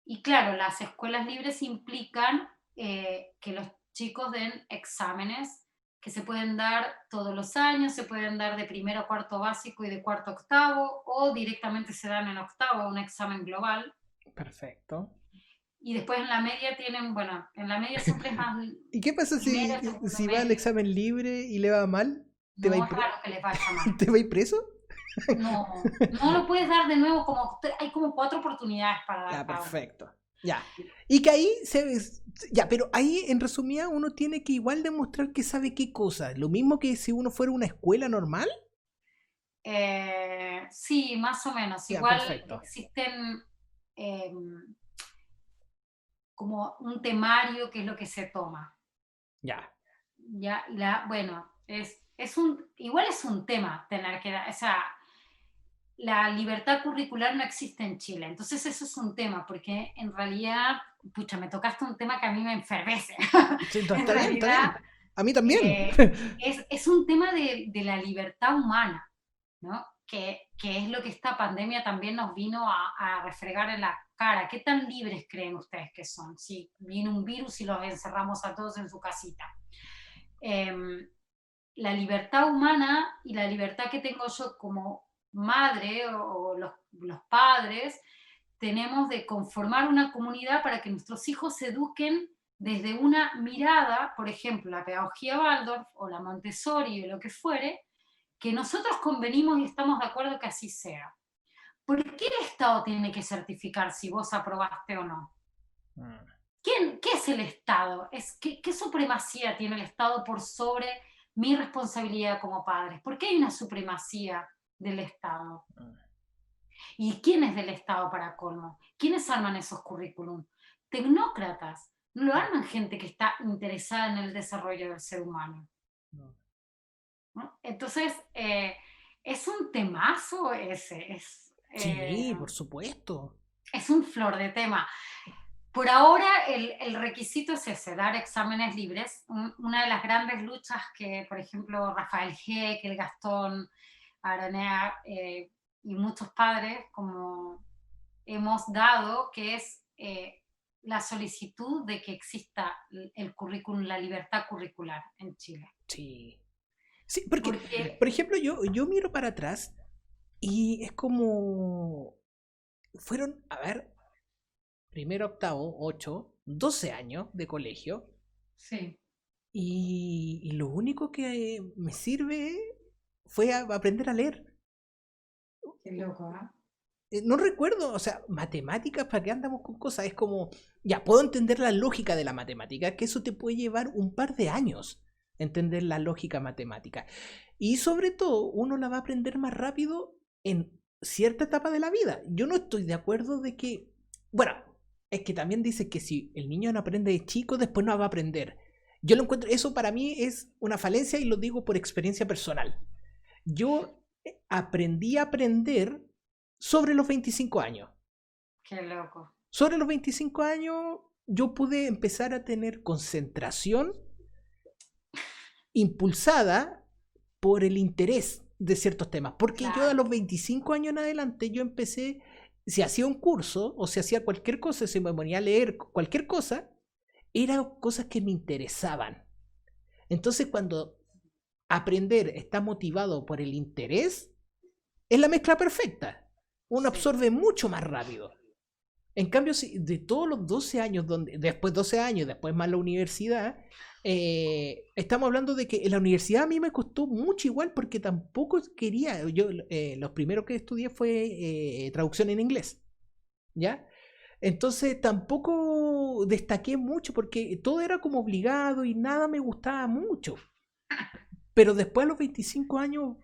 Y claro, las escuelas libres implican que los chicos den exámenes que se pueden dar todos los años, se pueden dar de primero a cuarto básico y de cuarto a octavo, o directamente se dan en octavo un examen global. Perfecto. Y después en la media tienen, bueno, en la media siempre es más... ¿Y qué pasa si va al examen libre y le va mal? ¿Te no, es raro que les vaya mal. ¿Te va a ir preso? No, no lo puedes dar de nuevo, hay como 4 oportunidades para dar. Ya, perfecto. Ya. Y que ahí ya, pero ahí en resumida uno tiene que igual demostrar que sabe qué cosa. Lo mismo que si uno fuera a una escuela normal. Sí, más o menos. Ya, igual perfecto. existen como un temario que es lo que se toma. Ya. Bueno, igual es un tema tener que dar, o sea, la libertad curricular no existe en Chile, entonces eso es un tema, porque en realidad, pucha, me tocaste un tema que a mí me enfervece. Sí, está bien. A mí también. Es un tema de la libertad humana, ¿no? Que es lo que esta pandemia también nos vino a refregar en la cara. ¿Qué tan libres creen ustedes que son? Si viene un virus y los encerramos a todos en su casita. La libertad humana y la libertad que tengo yo como madre o los padres, tenemos de conformar una comunidad para que nuestros hijos se eduquen desde una mirada, por ejemplo, la pedagogía Waldorf o la Montessori o lo que fuere, que nosotros convenimos y estamos de acuerdo que así sea. ¿Por qué el Estado tiene que certificar si vos aprobaste o no? ¿Qué es el Estado? ¿Qué supremacía tiene el Estado por sobre mi responsabilidad como padre? ¿Por qué hay una supremacía del Estado? ¿Y quién es del Estado para colmo? ¿Quiénes arman esos currículum? Tecnócratas. No lo arman gente que está interesada en el desarrollo del ser humano. ¿No? Entonces, es un temazo ese. Sí, por supuesto. Es un flor de tema. Por ahora el requisito es ese, dar exámenes libres. Una de las grandes luchas que, por ejemplo, Rafael Heck, el Gastón Aranea y muchos padres como hemos dado, que es la solicitud de que exista el currículum, la libertad curricular en Chile. Sí. Sí, porque, por ejemplo, yo miro para atrás y es como... Fueron, a ver, primero, octavo, 8, 12 años de colegio. Sí. Y lo único que me sirve fue aprender a leer. Qué loco, No recuerdo, o sea, matemáticas, ¿para qué andamos con cosas? Es como, ya, puedo entender la lógica de la matemática, que eso te puede llevar un par de años, entender la lógica matemática. Y sobre todo, uno la va a aprender más rápido en cierta etapa de la vida. Yo no estoy de acuerdo de que, bueno, es que también dice que si el niño no aprende de chico, después no va a aprender. Yo lo encuentro, eso para mí es una falencia y lo digo por experiencia personal. Yo aprendí a aprender sobre los 25 años. Qué loco. Sobre los 25 años yo pude empezar a tener concentración impulsada por el interés de ciertos temas. Porque claro, yo a los 25 años en adelante yo empecé, si hacía un curso o si hacía cualquier cosa, si me ponía a leer cualquier cosa, eran cosas que me interesaban. Entonces cuando aprender está motivado por el interés, es la mezcla perfecta. Uno absorbe mucho más rápido. En cambio, si de todos los 12 años, después 12 años, después más la universidad, estamos hablando de que en la universidad a mí me costó mucho igual porque tampoco quería, yo los primeros que estudié fue traducción en inglés, ¿ya? Entonces tampoco destaqué mucho porque todo era como obligado y nada me gustaba mucho. Pero después a los 25 años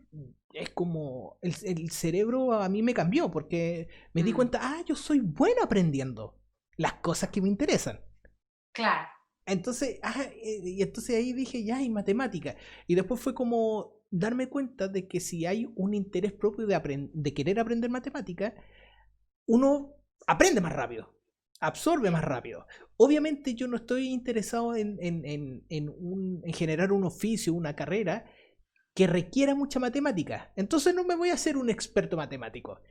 es como el cerebro a mí me cambió porque me di Mm, cuenta, yo soy bueno aprendiendo las cosas que me interesan. claro, Entonces, y entonces ahí dije, ya hay matemática. Y después fue como darme cuenta de que si hay un interés propio de querer aprender matemática, uno aprende más rápido, absorbe más rápido. Obviamente yo no estoy interesado en generar un oficio, una carrera que requiera mucha matemática. Entonces no me voy a hacer un experto matemático.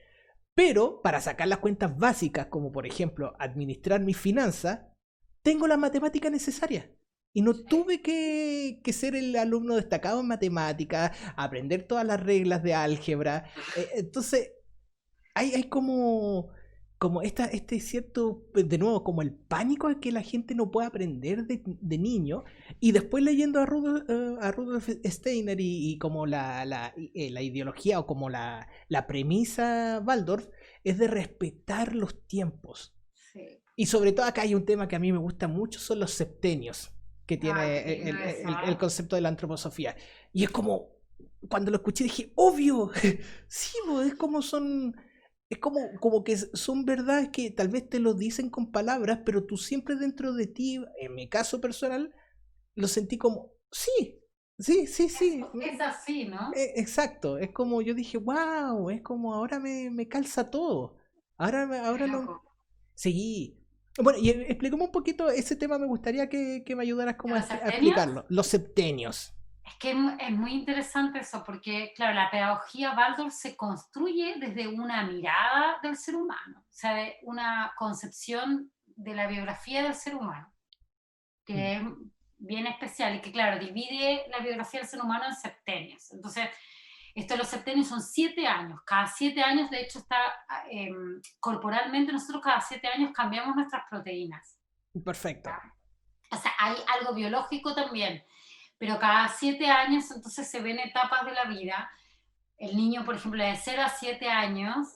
Pero para sacar las cuentas básicas, como por ejemplo administrar mis finanzas, tengo la matemática necesaria. Y no sí. tuve que ser el alumno destacado en matemáticas, aprender todas las reglas de álgebra. Entonces, hay como este cierto, de nuevo, como el pánico de que la gente no puede aprender de niño. Y después leyendo a Rudolf Steiner y como la ideología o como la premisa Waldorf es de respetar los tiempos. Sí. Y sobre todo acá hay un tema que a mí me gusta mucho, son los septenios, que Ay, tiene qué lindo eso, el ¿eh? concepto de la antroposofía. Y es como, cuando lo escuché dije, obvio, sí, es como son, es como que son verdades que tal vez te lo dicen con palabras, pero tú siempre dentro de ti, en mi caso personal, lo sentí como, sí, sí, sí, sí, Es así, ¿no? exacto, es como yo dije, wow, es como ahora me calza todo. Ahora, Qué ahora lo, loco. sí. Bueno, y explícame un poquito ese tema, me gustaría que me ayudaras como ¿De a, los a septenios? explicarlo. Los septenios. Es que es muy interesante eso, porque, claro, la pedagogía Waldorf se construye desde una mirada del ser humano, o sea, de una concepción de la biografía del ser humano, Mm, que es bien especial y que, claro, divide la biografía del ser humano en septenios. Entonces, esto de los septenios son 7 años. Cada 7 años, de hecho, está corporalmente, nosotros cada 7 años cambiamos nuestras proteínas. perfecto. ¿Ya? O sea, hay algo biológico también, pero cada 7 años entonces se ven etapas de la vida. El niño, por ejemplo, de 0 a 7 años,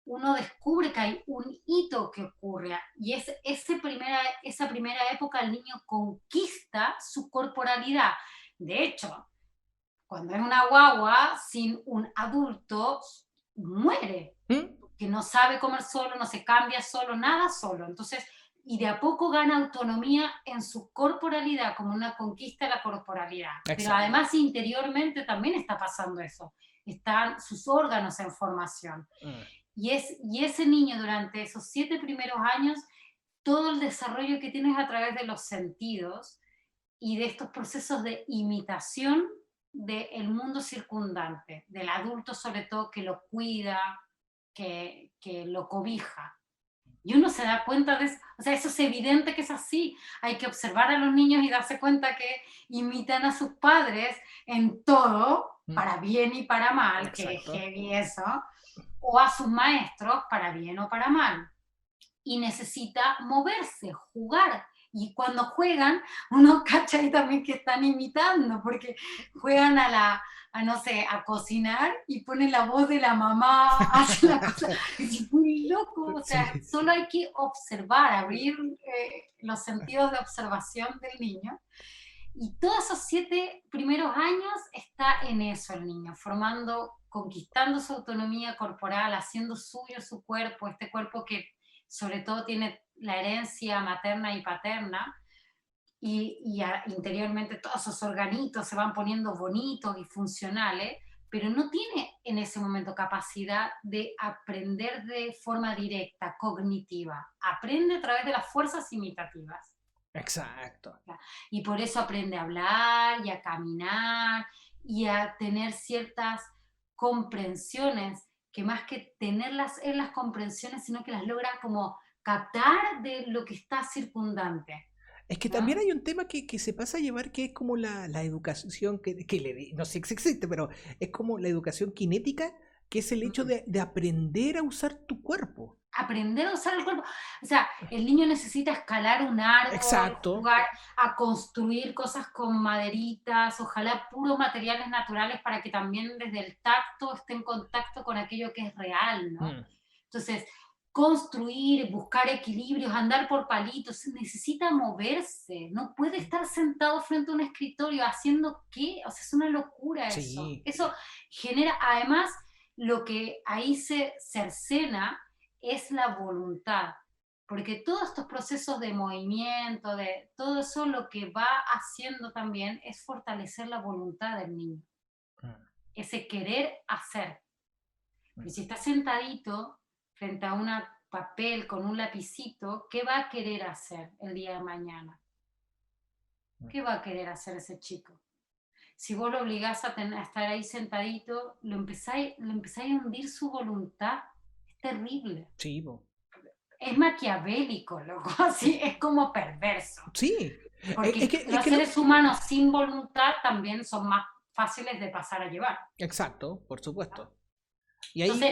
uno descubre que hay un hito que ocurre y es esa primera época el niño conquista su corporalidad. De hecho, cuando es una guagua sin un adulto, muere, ¿Mm? que no sabe comer solo, no se cambia solo, nada solo. Entonces, y de a poco gana autonomía en su corporalidad, como una conquista de la corporalidad. Pero Exacto. además interiormente también está pasando eso. Están sus órganos en formación. Mm, Y ese niño durante esos 7 primeros años, todo el desarrollo que tienes a través de los sentidos y de estos procesos de imitación del mundo circundante, del adulto sobre todo que lo cuida, que lo cobija. Y uno se da cuenta de eso, o sea, eso es evidente que es así. Hay que observar a los niños y darse cuenta que imitan a sus padres en todo, mm, para bien y para mal, que es exacto. heavy eso, o a sus maestros para bien o para mal. Y necesita moverse, jugar. Y cuando juegan, uno cacha ahí también que están imitando, porque juegan no sé, a cocinar y ponen la voz de la mamá, hacen la cosa, es muy loco, o sea, Sí. solo hay que observar, abrir los sentidos de observación del niño. Y todos esos 7 primeros años está en eso el niño, formando, conquistando su autonomía corporal, haciendo suyo su cuerpo, este cuerpo que sobre todo tiene la herencia materna y paterna, interiormente todos esos organitos se van poniendo bonitos y funcionales, pero no tiene en ese momento capacidad de aprender de forma directa, cognitiva. Aprende a través de las fuerzas imitativas. Exacto. ¿Ya? Y por eso aprende a hablar y a caminar y a tener ciertas comprensiones, que más que tenerlas en las comprensiones, sino que las logra como captar de lo que está circundante. Es que también ¿No? hay un tema que se pasa a llevar que es como la educación no sé si existe, pero es como la educación cinética, que es el hecho Mm, de aprender a usar tu cuerpo. aprender a usar el cuerpo. O sea, el niño necesita escalar un árbol, Exacto. jugar a construir cosas con maderitas, ojalá puros materiales naturales para que también desde el tacto esté en contacto con aquello que es real, ¿no? Mm, Entonces, construir, buscar equilibrios, andar por palitos, necesita moverse, no puede estar sentado frente a un escritorio haciendo qué, o sea, es una locura eso. sí. Eso genera, además, lo que ahí se cercena es la voluntad, porque todos estos procesos de movimiento, de todo eso lo que va haciendo también es fortalecer la voluntad del niño, Mm, ese querer hacer. mm, Y si está sentadito frente a un papel con un lapicito, ¿qué va a querer hacer el día de mañana? mm. ¿Qué va a querer hacer ese chico? Si vos lo obligás a estar ahí sentadito, lo empezáis a hundir su voluntad. Es terrible. Sí, po. Es maquiavélico, loco, así es como perverso. Sí. Es Porque que, es los que lo- seres humanos sin voluntad también son más fáciles de pasar a llevar. Exacto, por supuesto. Y Entonces,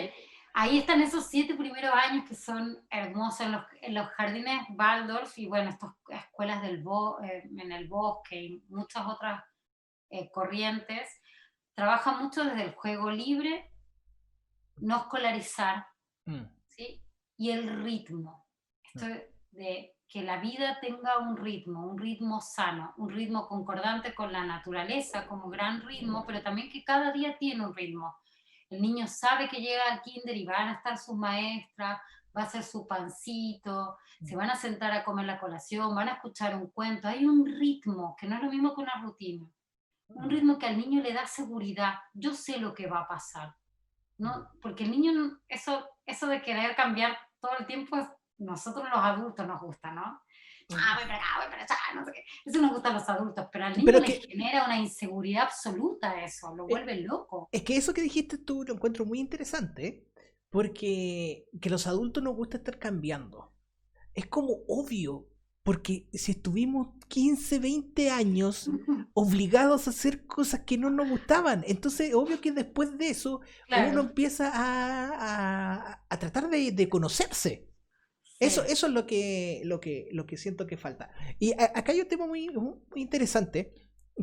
ahí, ahí están esos 7 primeros años que son hermosos en los jardines Waldorf y bueno, estas escuelas en el bosque y muchas otras corrientes. Trabaja mucho desde el juego libre, no escolarizar, mm, ¿sí? Y el ritmo. Esto mm, de que la vida tenga un ritmo sano, un ritmo concordante con la naturaleza como gran ritmo, pero también que cada día tiene un ritmo. El niño sabe que llega al kinder y van a estar sus maestras, va a hacer su pancito, se van a sentar a comer la colación, van a escuchar un cuento. Hay un ritmo que no es lo mismo que una rutina. Un mm, ritmo que al niño le da seguridad. Yo sé lo que va a pasar, ¿no? Porque el niño, eso de querer cambiar todo el tiempo, nosotros los adultos nos gusta, ¿no? mm. Voy para acá, voy para allá, no sé qué. Eso nos gusta a los adultos, pero al niño Pero le que, genera una inseguridad absoluta eso, lo eh, vuelve loco. es que eso que dijiste tú lo encuentro muy interesante, ¿eh? Porque que los adultos nos gusta estar cambiando. Es como obvio, porque si estuvimos 15 20 años obligados a hacer cosas que no nos gustaban, entonces obvio que después de eso uno Claro, empieza a tratar de conocerse. sí. Eso es lo que siento que falta. Y acá hay un tema muy interesante,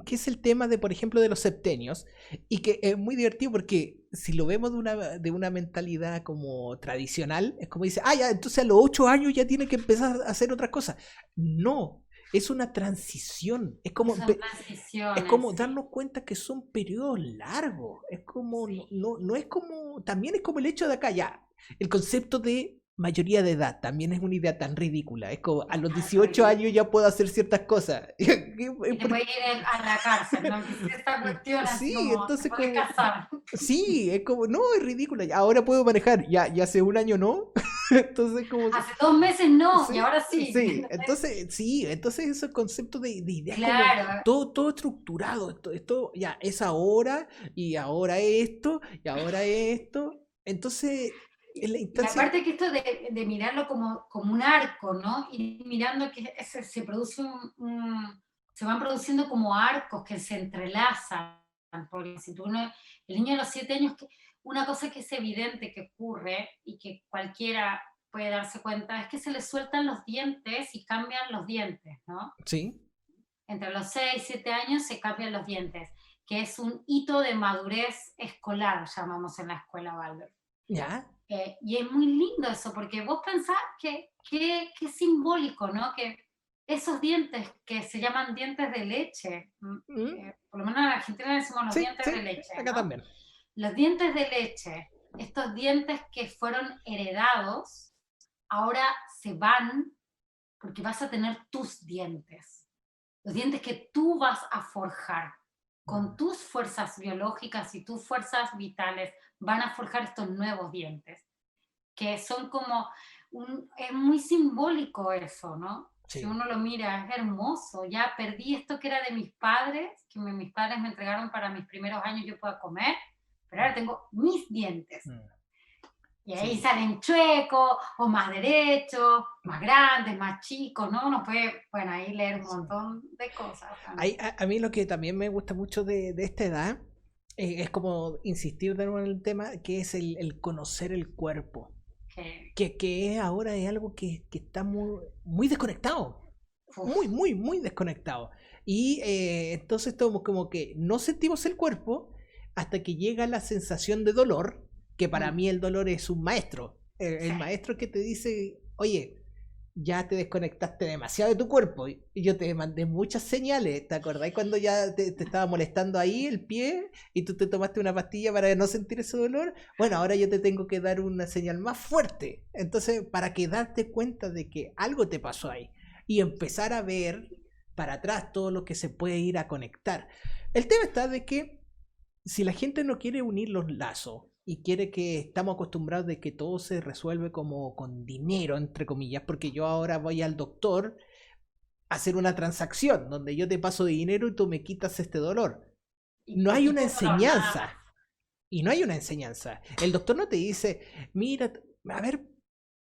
que es el tema de, por ejemplo, de los septenios, y que es muy divertido porque si lo vemos de una mentalidad como tradicional, es como dice, ah, ya, entonces a los 8 años ya tiene que empezar a hacer otras cosas. No, es una transición, Son es transiciones, como sí, darnos cuenta que son periodos largos, es como, sí. no es como, también es como el hecho de acá, ya, el concepto de mayoría de edad también es una idea tan ridícula. Es como a los Está 18 años ridículo. ya puedo hacer ciertas cosas. Y te puede ir a la cárcel, ¿no? Que es esta cuestión así Sí, como, te entonces puedes como, casar. sí, es como, no, es ridícula. Ahora puedo manejar, ya hace un año no. Entonces como, Hace 2 meses no, y sí, ahora sí. sí, entonces, sí, entonces ese concepto de ideas como Claro. todo estructurado, esto ya es ahora, y ahora esto, y ahora esto. Entonces, en la Y instancia, aparte que esto de mirarlo como un arco, ¿no? Y mirando que se produce se van produciendo como arcos que se entrelazan. Porque si el niño de los 7 años, una cosa que es evidente que ocurre y que cualquiera puede darse cuenta es que se le sueltan los dientes y cambian los dientes, ¿no? sí, Entre los 6 y 7 años se cambian los dientes, que es un hito de madurez escolar, llamamos en la escuela Waldorf. ya. Y es muy lindo eso, porque vos pensás que simbólico, ¿no? Que esos dientes que se llaman dientes de leche, Mm, por lo menos en Argentina decimos los sí, dientes sí, de leche, acá ¿no? también. Los dientes de leche, estos dientes que fueron heredados, ahora se van porque vas a tener tus dientes, los dientes que tú vas a forjar con Mm, tus fuerzas biológicas y tus fuerzas vitales, van a forjar estos nuevos dientes que son como, es muy simbólico eso, ¿no? Si sí. uno lo mira, es hermoso. Ya perdí esto que era de mis padres, que mis padres me entregaron para mis primeros años yo pueda comer, pero ahora tengo mis dientes. Mm, Y ahí sí. salen chuecos, o más derechos, más grandes, más chicos, ¿no? Uno puede, bueno, ahí leer un Sí. montón de cosas también. A mí lo que también me gusta mucho de esta edad es como insistir de nuevo en el tema, que es el conocer el cuerpo. que ahora es algo que está muy, muy desconectado. Uf. Muy desconectado. Y entonces estamos como que no sentimos el cuerpo hasta que llega la sensación de dolor, que para mí el dolor es un maestro. El Sí. maestro que te dice, oye, ya te desconectaste demasiado de tu cuerpo. Y yo te mandé muchas señales. ¿Te acordás cuando ya te estaba molestando ahí el pie y tú te tomaste una pastilla para no sentir ese dolor? Bueno, ahora yo te tengo que dar una señal más fuerte. Entonces, para que darte cuenta de que algo te pasó ahí y empezar a ver para atrás todo lo que se puede ir a conectar. El tema está de que si la gente no quiere unir los lazos y quiere que estamos acostumbrados de que todo se resuelve como con dinero, entre comillas, porque yo ahora voy al doctor a hacer una transacción donde yo te paso dinero y tú me quitas este dolor. Y No te hay una quito el dolor, nada más. enseñanza. Y no hay una enseñanza. El doctor no te dice, mira, a ver,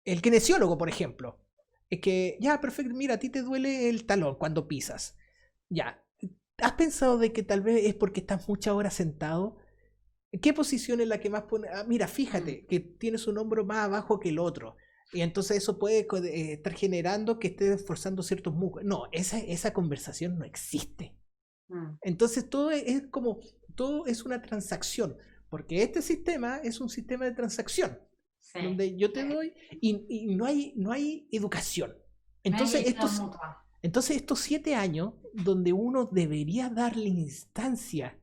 el kinesiólogo, por ejemplo, es que, ya, perfecto, mira, a ti te duele el talón cuando pisas. Ya, ¿has pensado de que tal vez es porque estás muchas horas sentado? ¿Qué posición es la que más pone? Ah, mira, fíjate que tienes un hombro más abajo que el otro. Y entonces eso puede estar generando que estés esforzando ciertos músculos. No, esa conversación no existe. Mm, Entonces todo es como, todo es una transacción. Porque este sistema es un sistema de transacción. sí, Donde yo te sí. doy y no hay educación. No hay Entonces ayuda estos, mutua. entonces estos 7 años donde uno debería darle instancia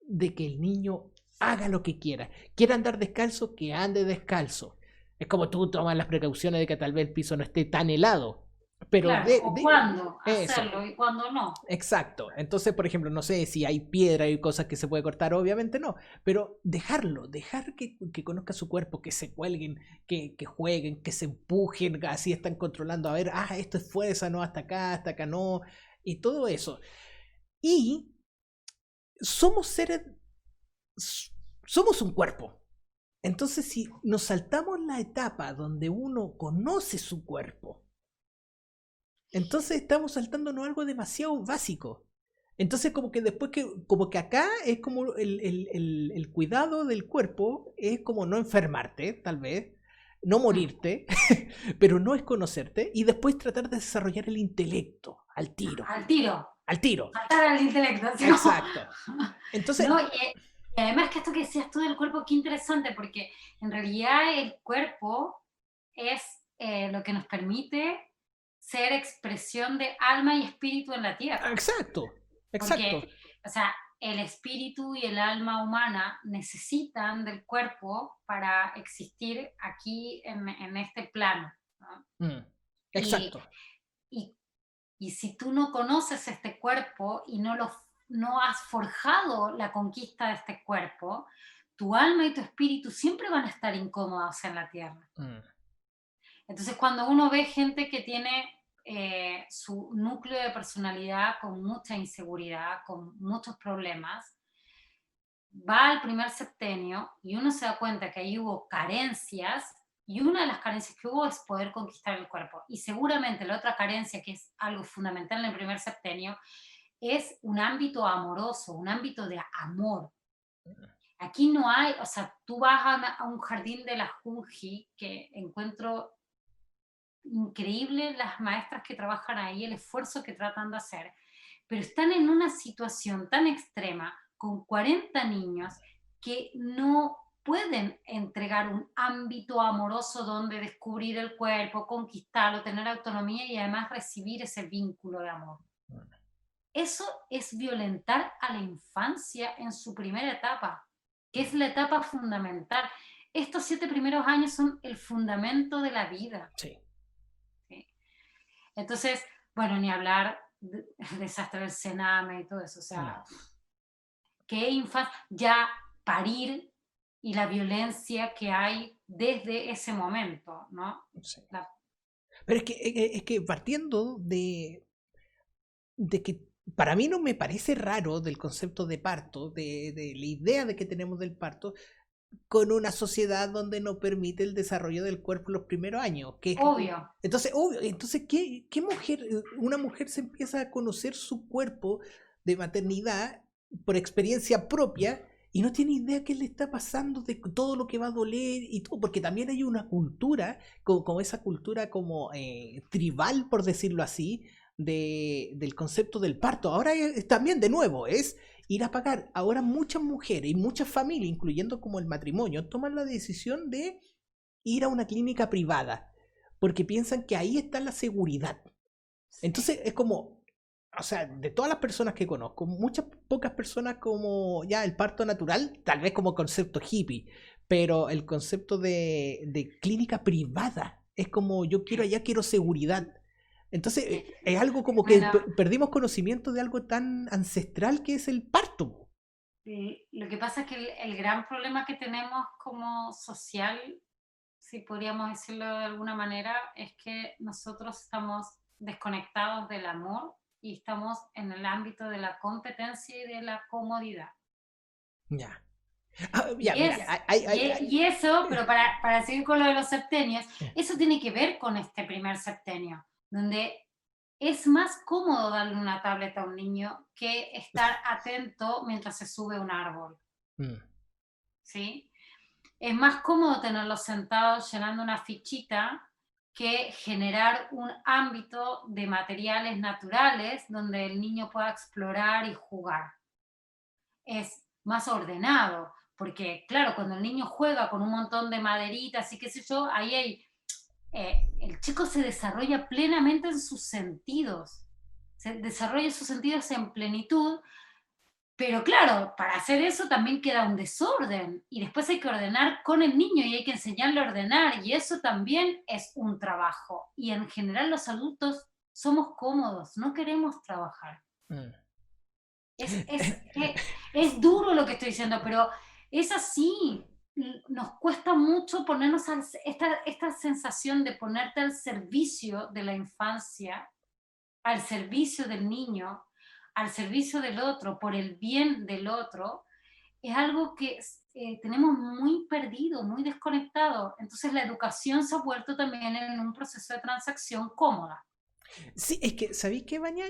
de que el niño haga lo que quiera. Quiera andar descalzo, que ande descalzo. Es como tú tomas las precauciones de que tal vez el piso no esté tan helado. Pero Claro, o cuándo eso, hacerlo y cuándo no. exacto. Entonces, por ejemplo, no sé si hay piedra y cosas que se puede cortar, obviamente no. Pero dejar que conozca su cuerpo, que se cuelguen, que jueguen, que se empujen, así están controlando. A ver, esto es fuerza, no, hasta acá no. Y todo eso. Y somos seres, somos un cuerpo. Entonces, si nos saltamos la etapa donde uno conoce su cuerpo, entonces estamos saltándonos algo demasiado básico. Entonces, como que acá es como el cuidado del cuerpo, es como no enfermarte, tal vez, no Mm, morirte, pero no es conocerte, y después tratar de desarrollar el intelecto al tiro. al tiro, Al tiro. matar al intelecto, ¿sí? Exacto. Entonces, ¿No? Y además que esto que decías tú del cuerpo, qué interesante, porque en realidad el cuerpo es lo que nos permite ser expresión de alma y espíritu en la tierra. exacto, Porque, exacto. o sea, el espíritu y el alma humana necesitan del cuerpo para existir aquí en este plano, ¿no? Mm, Y, exacto. y, y si tú no conoces este cuerpo y no has forjado la conquista de este cuerpo, tu alma y tu espíritu siempre van a estar incómodos en la tierra. Mm, Entonces, cuando uno ve gente que tiene su núcleo de personalidad con mucha inseguridad, con muchos problemas, va al primer septenio y uno se da cuenta que ahí hubo carencias y una de las carencias que hubo es poder conquistar el cuerpo. Y seguramente la otra carencia, que es algo fundamental en el primer septenio, es un ámbito amoroso, un ámbito de amor. Aquí no hay, o sea, tú vas a un jardín de la Junji que encuentro increíble las maestras que trabajan ahí, el esfuerzo que tratan de hacer, pero están en una situación tan extrema con 40 niños que no pueden entregar un ámbito amoroso donde descubrir el cuerpo, conquistarlo, tener autonomía y además recibir ese vínculo de amor. Eso es violentar a la infancia en su primera etapa, que es la etapa fundamental. Estos 7 primeros años son el fundamento de la vida. sí. ¿Sí? Entonces, bueno, ni hablar del desastre del Sename y todo eso, o sea, No. qué infancia, ya parir y la violencia que hay desde ese momento, ¿no? Sí. La, Pero es que partiendo de que para mí no me parece raro del concepto de parto, de la idea de que tenemos del parto, con una sociedad donde no permite el desarrollo del cuerpo en los primeros años. obvio. Entonces, obvio, entonces ¿qué mujer, una mujer se empieza a conocer su cuerpo de maternidad por experiencia propia y no tiene idea qué le está pasando, de todo lo que va a doler y todo, porque también hay una cultura, como esa cultura como tribal, por decirlo así, del concepto del parto. Ahora también, de nuevo, es ir a pagar. Ahora muchas mujeres y muchas familias, incluyendo como el matrimonio, toman la decisión de ir a una clínica privada, porque piensan que ahí está la seguridad. Sí. Entonces es como, o sea, de todas las personas que conozco, muchas pocas personas como ya el parto natural, tal vez como concepto hippie, pero el concepto de clínica privada es como yo quiero allá, quiero seguridad. Entonces Sí. es algo como que Bueno, perdimos conocimiento de algo tan ancestral que es el parto. lo que pasa es que el gran problema que tenemos como social, si podríamos decirlo de alguna manera, es que nosotros estamos desconectados del amor y estamos en el ámbito de la competencia y de la comodidad. Ya. Ah, ya, Y, mira, es, y eso, pero para seguir con lo de los septenios, eso tiene que ver con este primer septenio, donde es más cómodo darle una tableta a un niño que estar atento mientras se sube a un árbol, mm, ¿sí? Es más cómodo tenerlos sentados llenando una fichita que generar un ámbito de materiales naturales donde el niño pueda explorar y jugar. Es más ordenado, porque claro, cuando el niño juega con un montón de maderitas y qué sé yo, ahí hay, el chico se desarrolla plenamente en sus sentidos, se desarrolla sus sentidos en plenitud, pero claro, para hacer eso también queda un desorden y después hay que ordenar con el niño y hay que enseñarle a ordenar y eso también es un trabajo. Y en general los adultos somos cómodos, no queremos trabajar. mm. Es, es, es, es duro lo que estoy diciendo, pero es así. Nos cuesta mucho ponernos esta sensación de ponerte al servicio de la infancia, al servicio del niño, al servicio del otro, por el bien del otro, es algo que tenemos muy perdido, muy desconectado. Entonces la educación se ha vuelto también en un proceso de transacción cómoda. Sí, es que, ¿sabéis qué, Baña?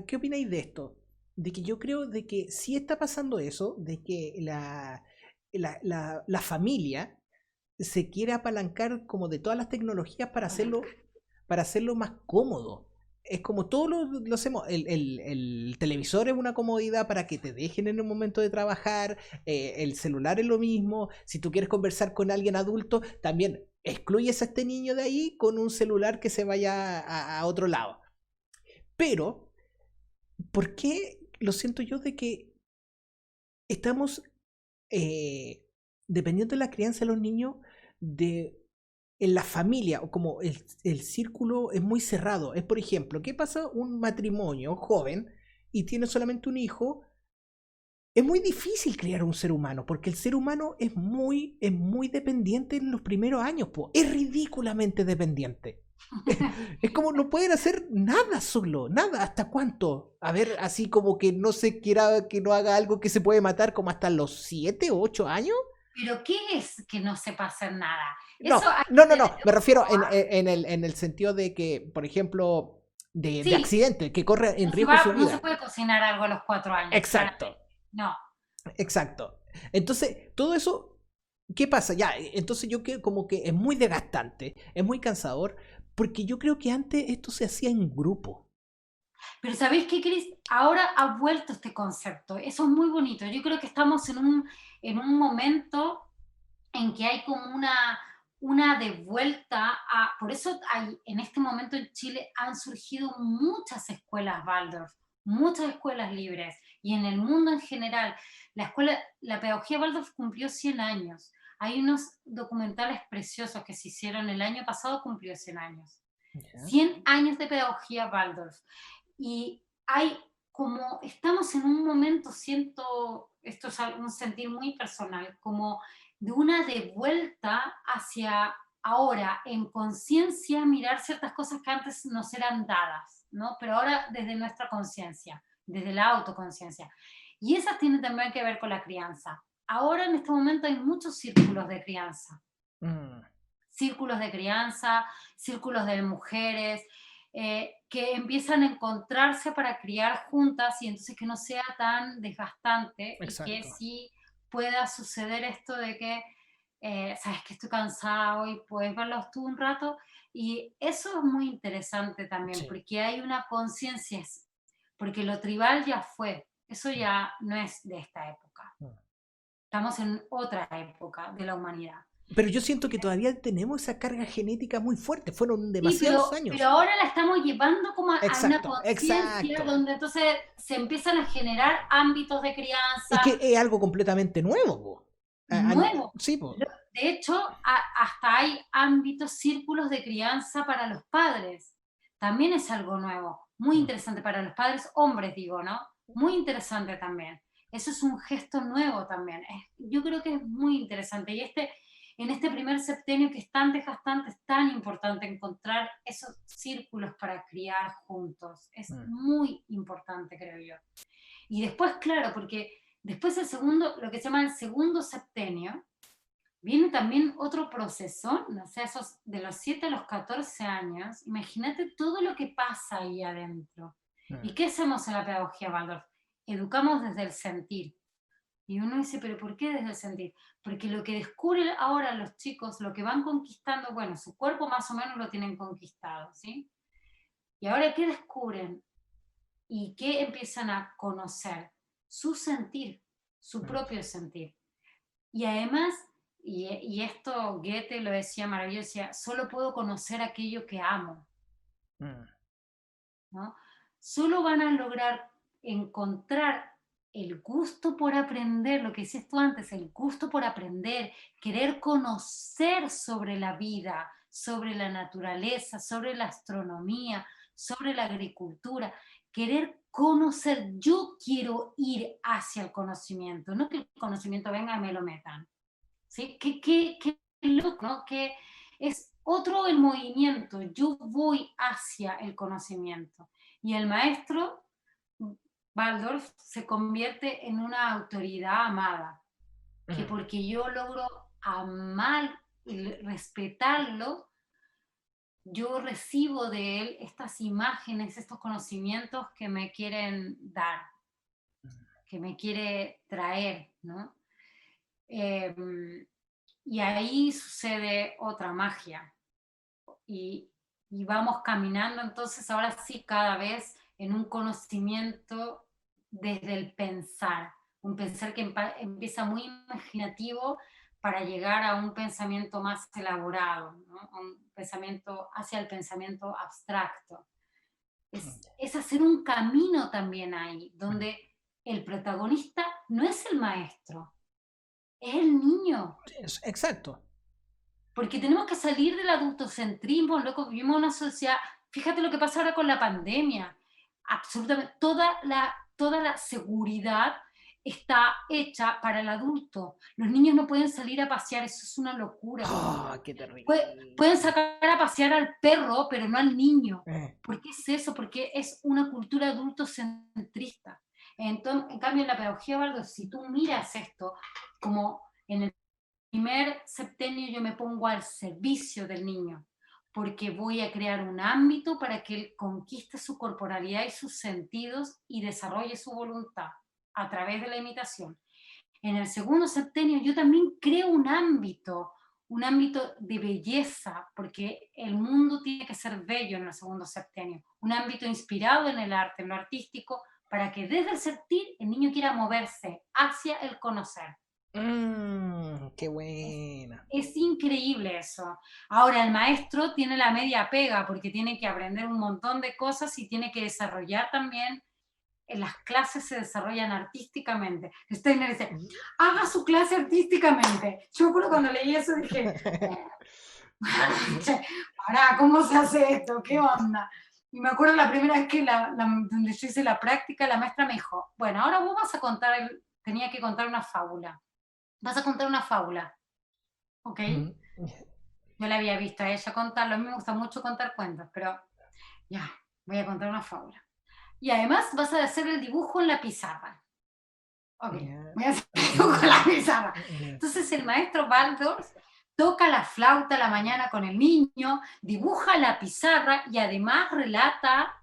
¿Qué opináis de esto? De que yo creo de que sí está pasando eso, de que la familia se quiere apalancar como de todas las tecnologías para hacerlo más cómodo. Es como todo lo hacemos. El televisor es una comodidad para que te dejen en el momento de trabajar. El celular es lo mismo. Si tú quieres conversar con alguien adulto, también excluyes a este niño de ahí con un celular que se vaya a otro lado. Pero, ¿por qué lo siento yo de que estamos dependiendo de la crianza de los niños, de en la familia, o como el círculo es muy cerrado? Es, por ejemplo, ¿qué pasa un matrimonio joven y tiene solamente un hijo? Es muy difícil criar un ser humano, porque el ser humano es muy dependiente en los primeros años, po. Es ridículamente dependiente. Es como no pueden hacer nada solo, nada. ¿Hasta cuánto? A ver, así como que no se quiera que no haga algo que se puede matar como hasta los 7 o 8 años. Pero ¿qué es que no sepa hacer nada? No, Eso hay no, no, que no. Me tenerlo refiero comprobado. en el sentido de que, por ejemplo, de Sí, accidente, que corre en riesgo su no se vida. puede cocinar algo a los 4 años, Exacto, claramente. No. exacto. Entonces, todo eso, ¿qué pasa? Ya, entonces yo creo como que es muy desgastante, es muy cansador, porque yo creo que antes esto se hacía en grupo. Pero ¿sabéis qué, Cris? Ahora ha vuelto este concepto. Eso es muy bonito. Yo creo que estamos en un momento en que hay como una de vuelta a... Por eso hay, en este momento en Chile han surgido muchas escuelas Waldorf, muchas escuelas libres, y en el mundo en general. La pedagogía Waldorf cumplió 100 años. Hay unos documentales preciosos que se hicieron el año pasado, cumplió 100 años. ¿Ya? 100 años de pedagogía Waldorf. Y hay como, estamos en un momento, siento, esto es un sentir muy personal, como de una de vuelta hacia ahora, en conciencia, mirar ciertas cosas que antes nos eran dadas, ¿no? Pero ahora desde nuestra conciencia, desde la autoconciencia. Y esas tienen también que ver con la crianza. Ahora en este momento hay muchos Mm, círculos de crianza, círculos de mujeres, que empiezan a encontrarse para criar juntas y entonces que no sea tan desgastante y que exacto. sí pueda suceder esto de que, sabes que estoy cansado y puedes verlos tú un rato. Y eso es muy interesante también, Sí. porque hay una conciencia, porque lo tribal ya fue, eso ya no es de esta época, Mm. estamos en otra época de la humanidad. Pero yo siento que todavía tenemos esa carga genética muy fuerte. Fueron Sí, demasiados pero años. ahora la estamos llevando como a una Exacto, conciencia exacto. donde entonces se empiezan a generar ámbitos de Es crianza que es algo completamente nuevo, po. nuevos. Sí, po. De hecho, hasta hay ámbitos, círculos de crianza para los padres. También es algo nuevo, muy Mm, interesante para los padres, hombres digo, ¿no? Muy interesante también. Eso es un gesto nuevo también. Yo creo que es muy interesante. Y en este primer septenio que es tan desgastante, es tan importante encontrar esos círculos para criar juntos. Es mm, muy importante, creo yo. Y después, claro, porque después el segundo, lo que se llama el segundo septenio, viene también otro proceso, o sea, esos de los 7 a los 14 años, imagínate todo lo que pasa ahí adentro. ¿Y mm. qué hacemos en la pedagogía Waldorf? Educamos desde el sentir. Y uno dice, pero ¿por qué desde el sentir? Porque lo que descubren ahora los chicos, lo que van conquistando, bueno, su cuerpo más o menos lo tienen conquistado, ¿sí? Y ahora, ¿qué descubren? ¿Y qué empiezan a conocer? Su sentir, su Mm, propio sentir. Y además, y esto Goethe lo decía maravilloso, decía, solo puedo conocer aquello que amo, mm, ¿no? Solo van a lograr encontrar el gusto por aprender, lo que decías tú antes, el gusto por aprender, querer conocer sobre la vida, sobre la naturaleza, sobre la astronomía, sobre la agricultura, querer conocer, yo quiero ir hacia el conocimiento, no que el conocimiento venga y me lo metan. ¿Sí? Qué loco, ¿no? Que es otro el movimiento, yo voy hacia el conocimiento. Y el maestro Waldorf se convierte en una autoridad amada, que mm. porque yo logro amar y respetarlo, yo recibo de él estas imágenes, estos conocimientos que me quieren dar, que me quiere traer, ¿no? Eh, y ahí sucede otra magia. Y, y vamos caminando entonces ahora sí cada vez en un conocimiento desde el pensar, un pensar que empieza muy imaginativo para llegar a un pensamiento más elaborado, ¿no? A un pensamiento hacia el pensamiento abstracto. Es hacer un camino también ahí, Mm. donde el protagonista no es el maestro, es el niño. Exacto. Porque tenemos que salir del adultocentrismo, loco, vivimos en una sociedad, fíjate lo que pasa ahora con la pandemia, absolutamente, toda la seguridad está hecha para el adulto. Los niños no pueden salir a pasear, eso es una locura. Ah, qué Pueden terrible. sacar a pasear al perro, pero no al niño. Eh, ¿Por qué es eso? Porque es una cultura adultocentrista. Entonces, en cambio, en la pedagogía, Valdo, si tú miras esto como en el primer septenio yo me pongo al servicio del niño, porque voy a crear un ámbito para que él conquiste su corporalidad y sus sentidos y desarrolle su voluntad a través de la imitación. En el segundo septenio yo también creo un ámbito de belleza, porque el mundo tiene que ser bello en el segundo septenio, un ámbito inspirado en el arte, en lo artístico, para que desde el sentir el niño quiera moverse hacia el conocer. qué Es, buena. es increíble eso. Ahora, el maestro tiene la media pega porque tiene que aprender un montón de cosas y tiene que desarrollar también, en las clases se desarrollan artísticamente. Steiner dice, haga su clase artísticamente. Yo recuerdo cuando leí eso dije, pará, ¿cómo se hace esto? ¿Qué onda? Y me acuerdo la primera vez que donde yo hice la práctica, la maestra me dijo, bueno, ahora vos vas a contar, tenía que contar una fábula. Vas a contar una fábula. ¿Ok? Mm. Yo la había visto a ella contarlo, a mí me gusta mucho contar cuentos, pero ya, voy a contar una fábula. Y además vas a hacer el dibujo en la pizarra. Ok, Ya, voy a hacer el dibujo en la pizarra. ya. Entonces el maestro Waldorf toca la flauta a la mañana con el niño, dibuja la pizarra y además relata,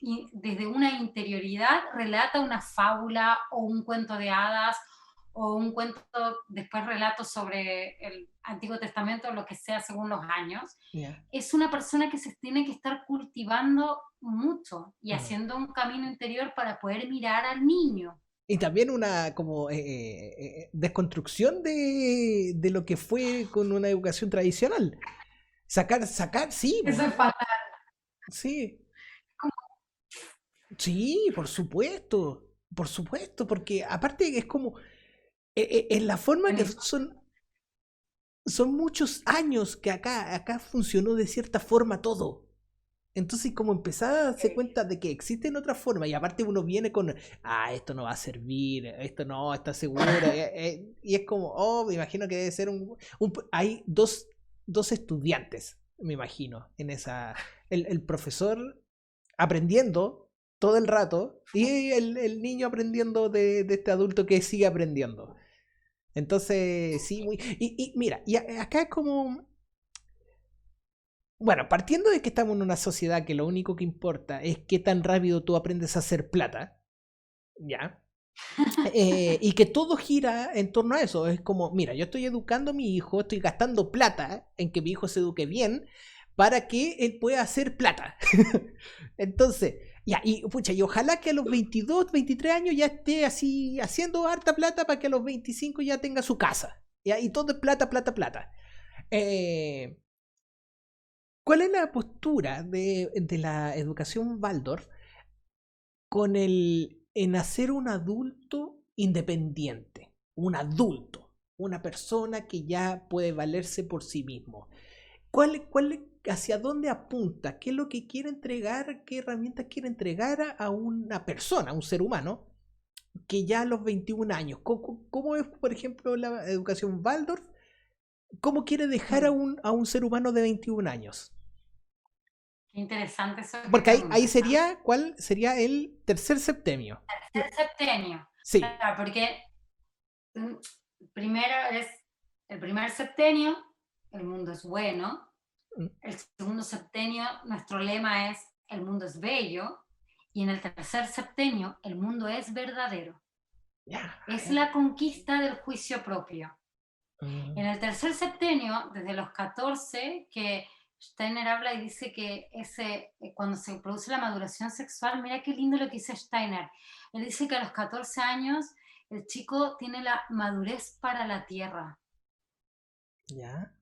y desde una interioridad, relata una fábula o un cuento de hadas o un cuento, después relato sobre el Antiguo Testamento, lo que sea según los años, ya. es una persona que se tiene que estar cultivando mucho y Mm. haciendo un camino interior para poder mirar al niño. Y también una como desconstrucción de lo que fue con una educación tradicional. Sacar, sí, Eso po, es fatal. sí, sí, por supuesto, porque aparte es como, en la forma que son muchos años que acá funcionó de cierta forma todo. Entonces, como empezar a darse cuenta de que existen otras formas, y aparte uno viene con, esto no va a servir, esto no, está seguro, y es como, oh, me imagino que debe ser hay dos estudiantes, me imagino, en esa, el profesor aprendiendo todo el rato, y el niño aprendiendo de este adulto que sigue aprendiendo. Entonces, sí, y mira, acá es como, bueno, partiendo de que estamos en una sociedad que lo único que importa es qué tan rápido tú aprendes a hacer plata, ¿ya? Y que todo gira en torno a eso. Es como, mira, yo estoy educando a mi hijo, estoy gastando plata en que mi hijo se eduque bien para que él pueda hacer plata. Entonces, ya, y pucha, y ojalá que a los 22, 23 años ya esté así haciendo harta plata para que a los 25 ya tenga su casa. ¿Ya? Y todo es plata, plata, plata. Eh, ¿Cuál es la postura de la educación Waldorf con en hacer un adulto independiente? Un adulto, una persona que ya puede valerse por sí mismo. ¿Hacia dónde apunta? ¿Qué es lo que quiere entregar? ¿Qué herramientas quiere entregar a una persona, a un ser humano, que ya a los 21 años? ¿Cómo es, por ejemplo, la educación Waldorf? ¿Cómo quiere dejar a Mm, un ser humano de 21 años? Qué interesante eso que Porque ahí preguntas, ¿ah? sería, ¿cuál sería el tercer septenio? Tercer septenio. Sí. Claro, porque mm, primero es el primer septenio, el mundo es bueno. Mm, El segundo septenio, nuestro lema es el mundo es bello. Y en el tercer septenio, el mundo es verdadero. ya, Es ya. la conquista del juicio propio. En Mm, el tercer septenio, desde los 14, que Steiner habla y dice que cuando se produce la maduración sexual, mira qué lindo lo que dice Steiner. Él dice que a los 14 años el chico tiene la madurez para la tierra. ya.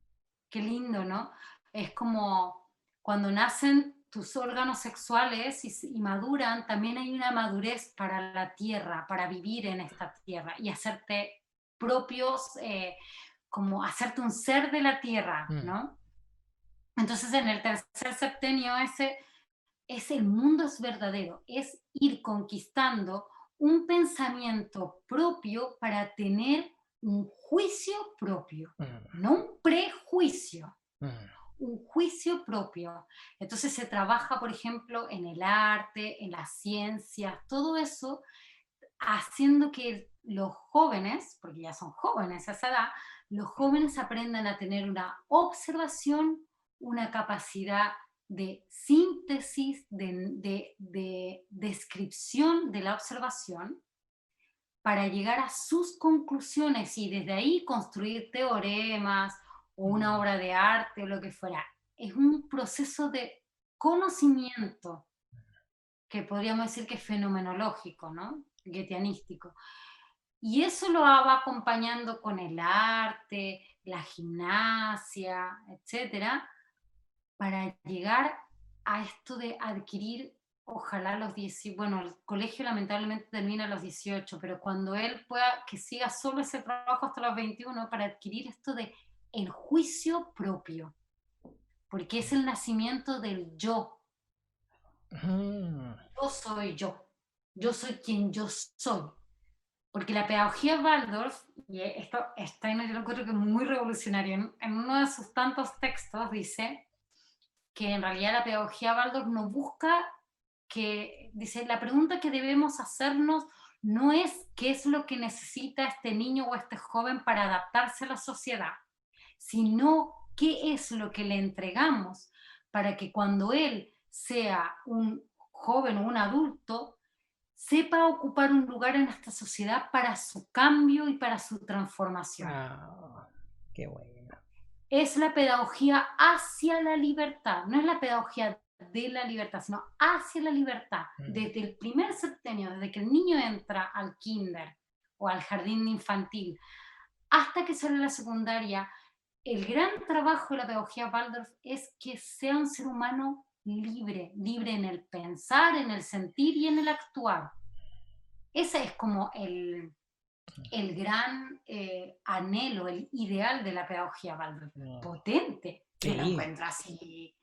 Qué lindo, ¿no? Es como cuando nacen tus órganos sexuales y maduran, también hay una madurez para la tierra, para vivir en esta tierra y hacerte propios, como hacerte un ser de la tierra, Mm, ¿no? Entonces en el tercer septenio el mundo es verdadero, es ir conquistando un pensamiento propio para tener un juicio propio, mm, no un prejuicio, mm, un juicio propio. Entonces se trabaja, por ejemplo, en el arte, en las ciencias, todo eso haciendo que los jóvenes, porque ya son jóvenes a esa edad, los jóvenes aprendan a tener una observación, una capacidad de síntesis, de descripción de la observación, para llegar a sus conclusiones y desde ahí construir teoremas o una mm. obra de arte o lo que fuera. Es un proceso de conocimiento que podríamos decir que es fenomenológico, ¿no? Goetheanístico. Y eso lo va acompañando con el arte, la gimnasia, etcétera, para llegar a esto de adquirir, ojalá a los 18, bueno, el colegio lamentablemente termina a los 18, pero cuando él pueda, que siga solo ese trabajo hasta los 21, para adquirir esto de el juicio propio, porque es el nacimiento del Mm, yo soy quien yo soy. Porque la pedagogía Waldorf, y esto Steiner yo lo encuentro que es muy revolucionario, en uno de sus tantos textos dice que en realidad la pedagogía Waldorf no busca dice, la pregunta que debemos hacernos no es qué es lo que necesita este niño o este joven para adaptarse a la sociedad, sino qué es lo que le entregamos para que cuando él sea un joven o un adulto sepa ocupar un lugar en esta sociedad para su cambio y para su transformación. Ah, qué bueno. Es la pedagogía hacia la libertad, no es la pedagogía de la libertad, sino hacia la libertad. Mm. Desde el primer septenio, desde que el niño entra al kinder o al jardín infantil, hasta que sale a la secundaria, el gran trabajo de la pedagogía Waldorf es que sea un ser humano libre, libre en el pensar, en el sentir y en el actuar. Ese es como el gran anhelo, el ideal de la pedagogía Waldorf. No. Potente. Yo lo Sí. encuentro así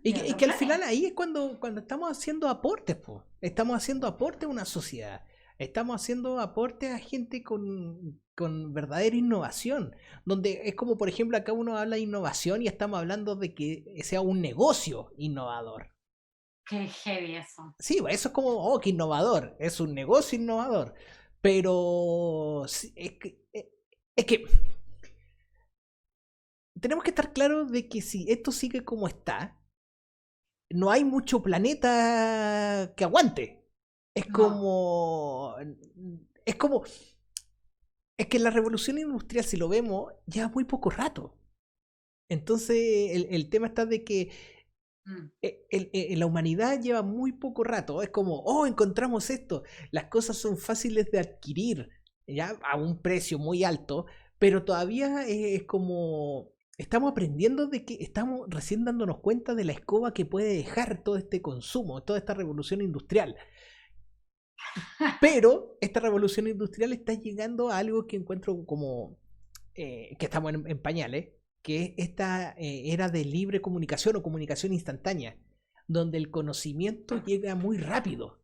Y de y otro que al final planeta. ahí es cuando estamos haciendo aportes, po. Estamos haciendo aportes a una sociedad. Estamos haciendo aportes a gente con verdadera innovación. Donde es como, por ejemplo, acá uno habla de innovación y estamos hablando de que sea un negocio innovador. Qué heavy eso. Sí, eso es como, oh, qué innovador. Es un negocio innovador. Pero es que tenemos que estar claros de que si esto sigue como está, no hay mucho planeta que aguante. Es No. como. Es como. Es que la revolución industrial, si lo vemos, lleva muy poco rato. Entonces, el tema está de que Mm. la humanidad lleva muy poco rato. Es como, oh, encontramos esto. Las cosas son fáciles de adquirir, ya a un precio muy alto, pero todavía es como. Estamos aprendiendo de que estamos recién dándonos cuenta de la escoba que puede dejar todo este consumo, toda esta revolución industrial. Pero esta revolución industrial está llegando a algo que encuentro como que estamos en pañales, que es esta era de libre comunicación o comunicación instantánea, donde el conocimiento llega muy rápido,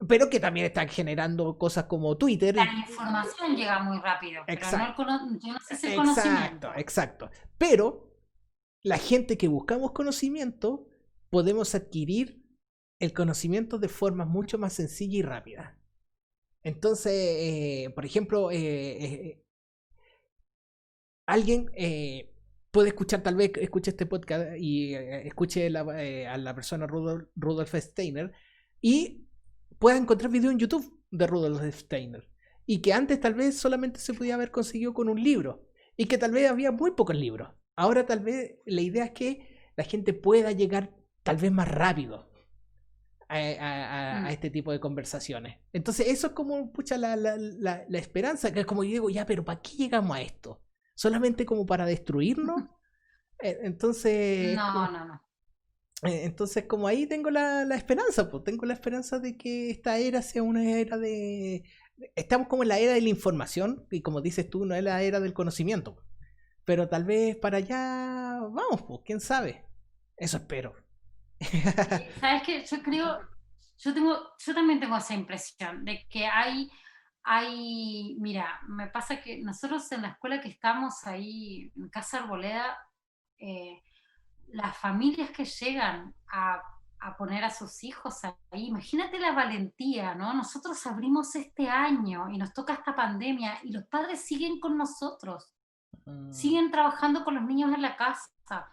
pero que también están generando cosas como Twitter. La información llega muy rápido, pero no Exacto, yo no sé si el exacto, conocimiento. exacto. Pero la gente que buscamos conocimiento, podemos adquirir el conocimiento de forma mucho más sencilla y rápida. Entonces, por ejemplo, alguien puede escuchar, tal vez escuche este podcast y escuche a la persona Rudolf Steiner y pueda encontrar video en YouTube de Rudolf Steiner. Y que antes tal vez solamente se podía haber conseguido con un libro. Y que tal vez había muy pocos libros. Ahora tal vez la idea es que la gente pueda llegar tal vez más rápido a Mm. este tipo de conversaciones. Entonces eso es como pucha, la esperanza, que es como yo digo, ya, pero ¿para qué llegamos a esto? ¿Solamente como para destruirnos? Entonces, No, no, no. entonces como ahí tengo la esperanza, pues tengo la esperanza de que esta era sea una era de. Estamos como en la era de la información y como dices tú, no es la era del conocimiento. Pero tal vez para allá vamos, pues, quién sabe. Eso espero. ¿Sabes qué? Yo creo, yo también tengo esa impresión de que mira, me pasa que nosotros en la escuela que estamos ahí, en Casa Arboleda, eh, las familias que llegan a poner a sus hijos ahí, imagínate la valentía, ¿no? Nosotros abrimos este año y nos toca esta pandemia y los padres siguen con nosotros, Mm, siguen trabajando con los niños en la casa.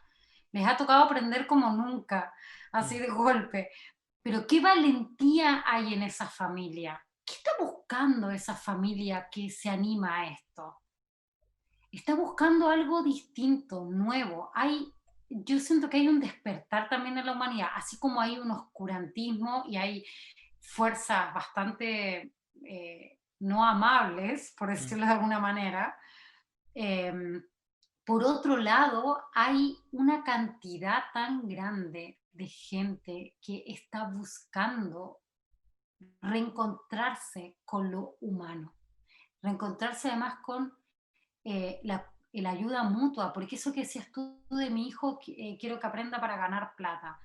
Les ha tocado aprender como nunca, mm. así de golpe. Pero qué valentía hay en esa familia. ¿Qué está buscando esa familia que se anima a esto? Está buscando algo distinto, nuevo. Yo siento que hay un despertar también en la humanidad, así como hay un oscurantismo y hay fuerzas bastante no amables, por Mm. decirlo de alguna manera. Em, por otro lado, hay una cantidad tan grande de gente que está buscando reencontrarse con lo humano, reencontrarse además con la ayuda mutua, porque eso que decías tú de mi hijo, quiero que aprenda para ganar plata.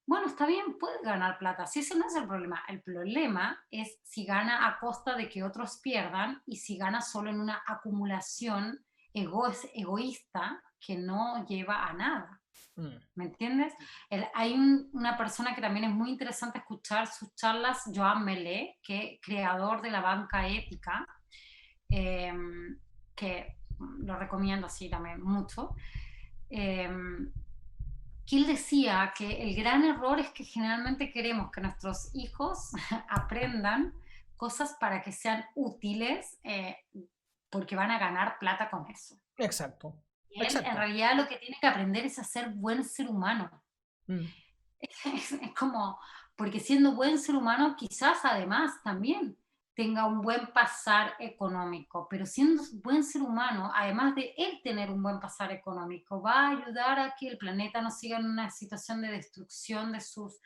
Bueno, está bien, puede ganar plata, si ese no es el problema es si gana a costa de que otros pierdan y si gana solo en una acumulación egoísta que no lleva a nada. Mm. ¿Me entiendes? Hay una persona que también es muy interesante escuchar sus charlas, Joan Melé, que es creador de la banca ética, eh, que lo recomiendo así también mucho. Eh, que él decía que el gran error es que generalmente queremos que nuestros hijos aprendan cosas para que sean útiles, porque van a ganar plata con eso. Exacto, Y él en exacto. realidad lo que tiene que aprender es a ser buen ser humano. Mm. Es como, porque siendo buen ser humano quizás además también tenga un buen pasar económico, pero siendo buen ser humano, además de él tener un buen pasar económico, va a ayudar a que el planeta no siga en una situación de destrucción de sus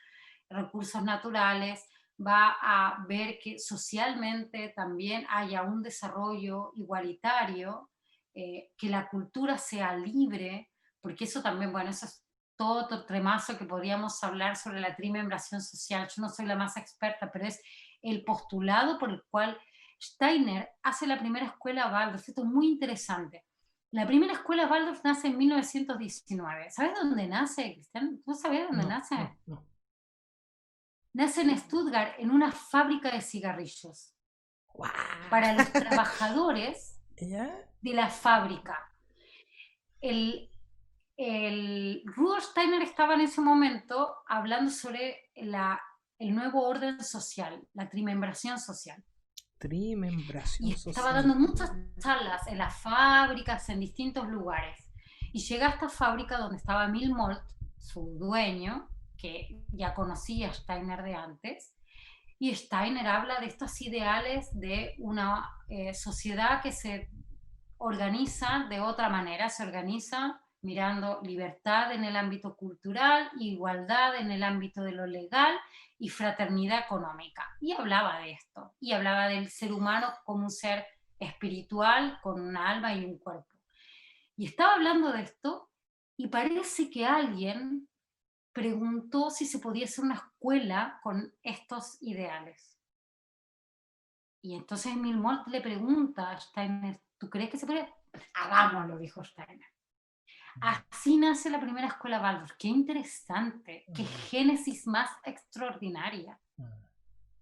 recursos naturales, va a ver que socialmente también haya un desarrollo igualitario, que la cultura sea libre, porque eso también, bueno, eso es todo otro tremazo que podríamos hablar sobre la trimembración social. Yo no soy la más experta, pero es el postulado por el cual Steiner hace la primera escuela Waldorf. Esto es muy interesante. La primera escuela Waldorf nace en 1919. ¿Sabes dónde nace, Cristian? ¿Tú sabes dónde No, nace? no, no. Nace en Stuttgart, en una fábrica de cigarrillos, ¡Guau! para los trabajadores ¿Ya? de la fábrica. El, Rudolf Steiner estaba en ese momento hablando sobre el nuevo orden social, la trimembración social. Y Trimembración estaba social. dando muchas charlas en las fábricas, en distintos lugares. Y llega a esta fábrica donde estaba Milmolt, su dueño, que ya conocía a Steiner de antes, y Steiner habla de estos ideales de una sociedad que se organiza de otra manera, se organiza mirando libertad en el ámbito cultural, igualdad en el ámbito de lo legal y fraternidad económica. Y hablaba de esto, y hablaba del ser humano como un ser espiritual con un alma y un cuerpo. Y estaba hablando de esto y parece que alguien preguntó si se podía hacer una escuela con estos ideales. Y entonces Milmont le pregunta a Steiner, ¿tú crees que se puede? Hagámoslo, dijo Steiner. Así nace la primera escuela Waldorf. Qué interesante, qué génesis más extraordinaria.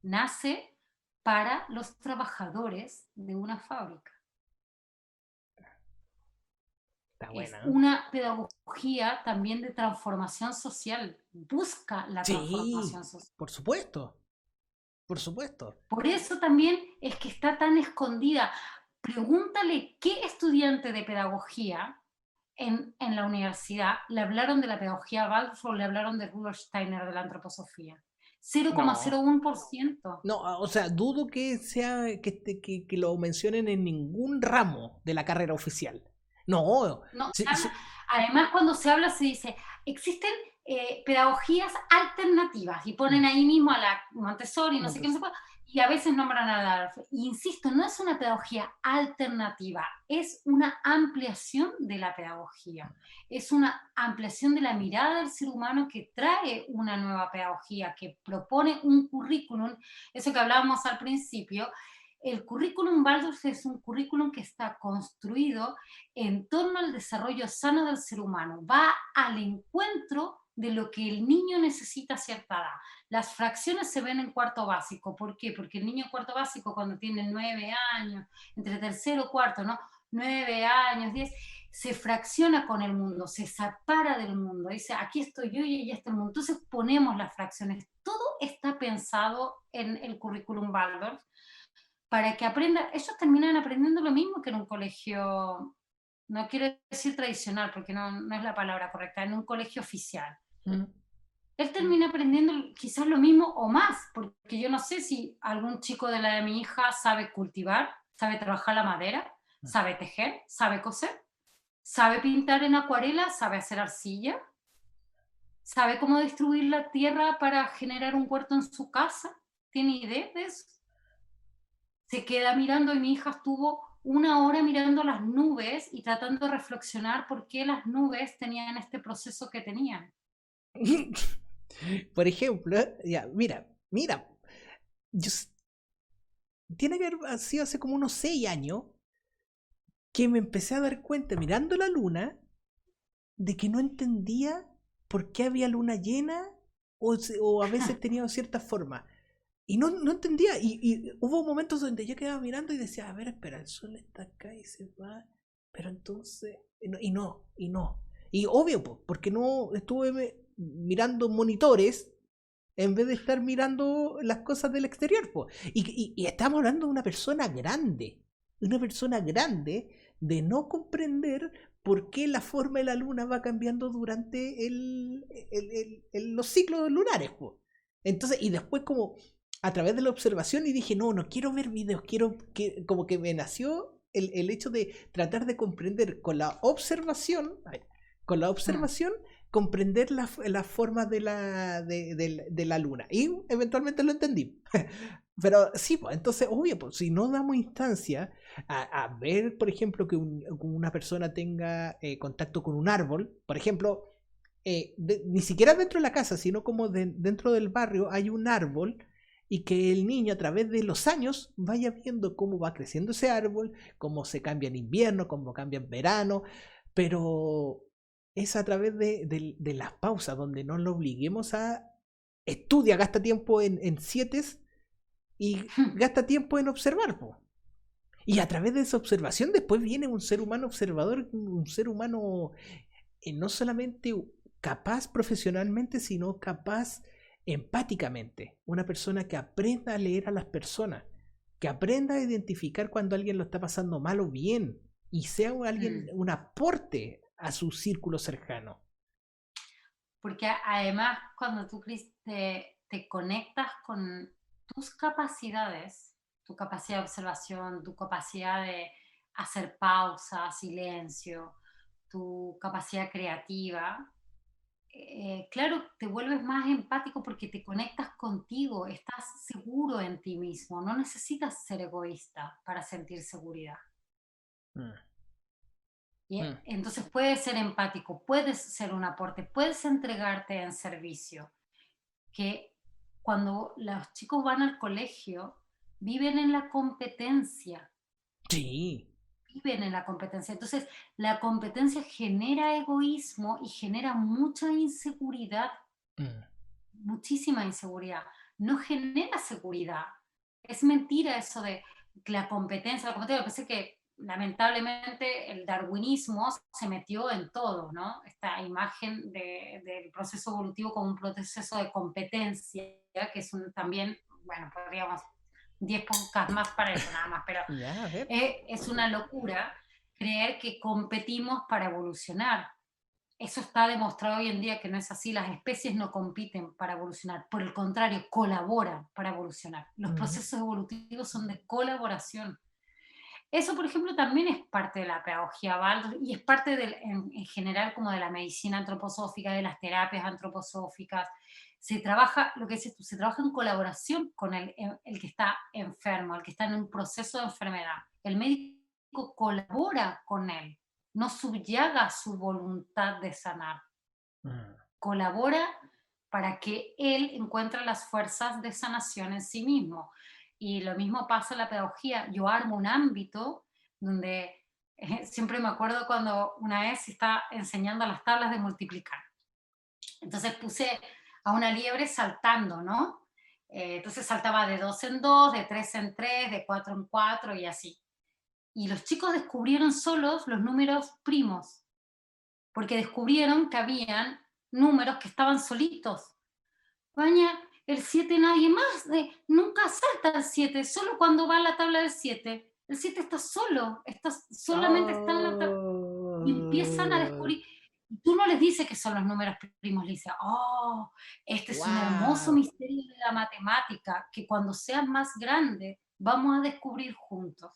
Nace para los trabajadores de una fábrica. Está Es buena, ¿eh? una pedagogía también de transformación social. Busca la Sí, transformación social. por supuesto, por supuesto. Por eso también es que está tan escondida. Pregúntale qué estudiante de pedagogía en la universidad le hablaron de la pedagogía Waldorf o le hablaron de Rudolf Steiner de la antroposofía. No, 0,01%. no, o sea, dudo que sea que lo mencionen en ningún ramo de la carrera oficial. No, No, sí, sí. además, cuando se habla se dice, existen pedagogías alternativas y ponen Mm, ahí mismo a la Montessori, no sé qué, no sé entonces, cuál, y a veces nombran a la... Insisto, no es una pedagogía alternativa, es una ampliación de la pedagogía, es una ampliación de la mirada del ser humano que trae una nueva pedagogía, que propone un currículum, eso que hablábamos al principio. El currículum Waldorf es un currículum que está construido en torno al desarrollo sano del ser humano, va al encuentro de lo que el niño necesita a cierta edad. Las fracciones se ven en cuarto básico. ¿Por qué? Porque el niño en cuarto básico, cuando tiene 9 años, entre tercero y cuarto, ¿no? 9 años, 10, se fracciona con el mundo, se separa del mundo, dice, aquí estoy yo y allá está el mundo. Entonces ponemos las fracciones. Todo está pensado en el currículum Waldorf para que aprenda, ellos terminan aprendiendo lo mismo que en un colegio, no quiero decir tradicional, porque no es la palabra correcta, en un colegio oficial. mm, Él termina aprendiendo quizás lo mismo o más, porque yo no sé si algún chico de la de mi hija sabe cultivar, sabe trabajar la madera, sabe tejer, sabe coser, sabe pintar en acuarela, sabe hacer arcilla, sabe cómo distribuir la tierra para generar un huerto en su casa. ¿Tiene idea de eso? Se queda mirando y mi hija estuvo 1 hora mirando las nubes y tratando de reflexionar por qué las nubes tenían este proceso que tenían. Por ejemplo, ya, mira, yo tiene que haber sido hace como unos 6 años que me empecé a dar cuenta mirando la luna de que no entendía por qué había luna llena o a veces tenía cierta forma. Y no entendía. Y hubo momentos donde yo quedaba mirando y decía, a ver, espera, el sol está acá y se va. Pero entonces... Y no. Y obvio, po, porque no estuve mirando monitores en vez de estar mirando las cosas del exterior, po. Y estamos hablando de una persona grande de no comprender por qué la forma de la luna va cambiando durante los ciclos lunares, po. Entonces, y después como a través de la observación y dije, no, no quiero ver videos, quiero que, como que me nació el hecho de tratar de comprender con la observación, comprender la forma de la luna. Y eventualmente lo entendí. Pero sí, pues, entonces, obvio, pues, si no damos instancia a ver, por ejemplo, que una persona tenga contacto con un árbol, por ejemplo, ni siquiera dentro de la casa, sino como dentro del barrio hay un árbol y que el niño a través de los años vaya viendo cómo va creciendo ese árbol, cómo se cambia en invierno, cómo cambia en verano, pero es a través de las pausas donde no lo obliguemos a estudia, gasta tiempo en sietes y gasta tiempo en observar, po. Y a través de esa observación después viene un ser humano observador, un ser humano no solamente capaz profesionalmente, sino capaz empáticamente. Una persona que aprenda a leer a las personas, que aprenda a identificar cuando alguien lo está pasando mal o bien, y sea alguien un aporte a su círculo cercano. Porque además cuando tú, Cris, te conectas con tus capacidades, tu capacidad de observación, tu capacidad de hacer pausa, silencio, tu capacidad creativa, claro, te vuelves más empático porque te conectas contigo, estás seguro en ti mismo, no necesitas ser egoísta para sentir seguridad. Mm, Y mm. entonces puedes ser empático, puedes ser un aporte, puedes entregarte en servicio. Que cuando los chicos van al colegio, viven en la competencia, Sí. viven en la competencia. Entonces, la competencia genera egoísmo y genera mucha inseguridad, Mm. muchísima inseguridad. No genera seguridad. Es mentira eso de la competencia, pensé que lamentablemente el darwinismo se metió en todo, ¿no? Esta imagen del proceso evolutivo como un proceso de competencia, que es también, bueno, podríamos 10 podcasts más para eso nada más, pero Ya, a ver. es una locura creer que competimos para evolucionar. Eso está demostrado hoy en día que no es así. Las especies no compiten para evolucionar, por el contrario, colaboran para evolucionar. Los Ujú. procesos evolutivos son de colaboración. Eso, por ejemplo, también es parte de la pedagogía Waldorf y es parte en general como de la medicina antroposófica, de las terapias antroposóficas. Se trabaja, lo que dices tú, se trabaja en colaboración con el que está enfermo, el que está en un proceso de enfermedad. El médico colabora con él, no subyaga su voluntad de sanar, Mm. colabora para que él encuentre las fuerzas de sanación en sí mismo. Y lo mismo pasa en la pedagogía. Yo armo un ámbito donde siempre me acuerdo cuando una vez estaba enseñando las tablas de multiplicar. Entonces puse a una liebre saltando, ¿no? Entonces saltaba de 2 en 2, de 3 en 3, de 4 en 4 y así. Y los chicos descubrieron solos los números primos, porque descubrieron que habían números que estaban solitos. Baña, el 7 nadie más, nunca salta el 7, solo cuando va a la tabla del 7. El 7 está solo, solamente está en la tabla. Y empiezan a Oh, descubrir. Tú no les dices que son los números primos, le dices, oh, este es un hermoso wow. misterio de la matemática que cuando seas más grande vamos a descubrir juntos.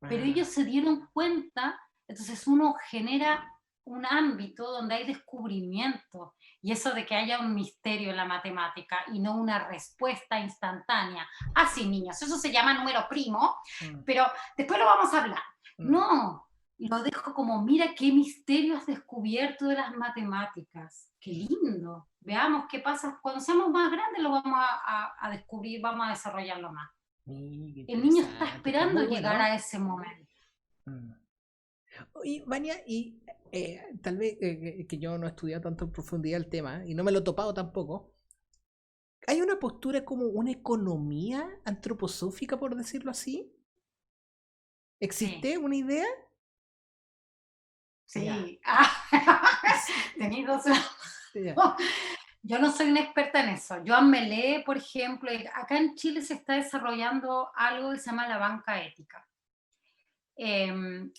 Pero ellos Ah, se dieron cuenta, entonces uno genera un ámbito donde hay descubrimiento y eso de que haya un misterio en la matemática y no una respuesta instantánea. Así, niños, eso se llama número primo, mm, pero después lo vamos a hablar. mm. No, lo dejo como, mira qué misterio has descubierto de las matemáticas. Qué lindo. Veamos qué pasa. Cuando seamos más grandes lo vamos a descubrir, vamos a desarrollarlo más. Qué El niño está interesante, está esperando muy llegar bueno. a ese momento. Mm. Y Vania, y tal vez que yo no he estudiado tanto en profundidad el tema y no me lo he topado tampoco. ¿Hay una postura como una economía antroposófica, por decirlo así? Sí, ¿Existe una idea? Ya. Sí. Sí, Tenéis dos. ya. Yo no soy una experta en eso. Yo Amelé, por ejemplo, acá en Chile se está desarrollando algo que se llama la banca ética,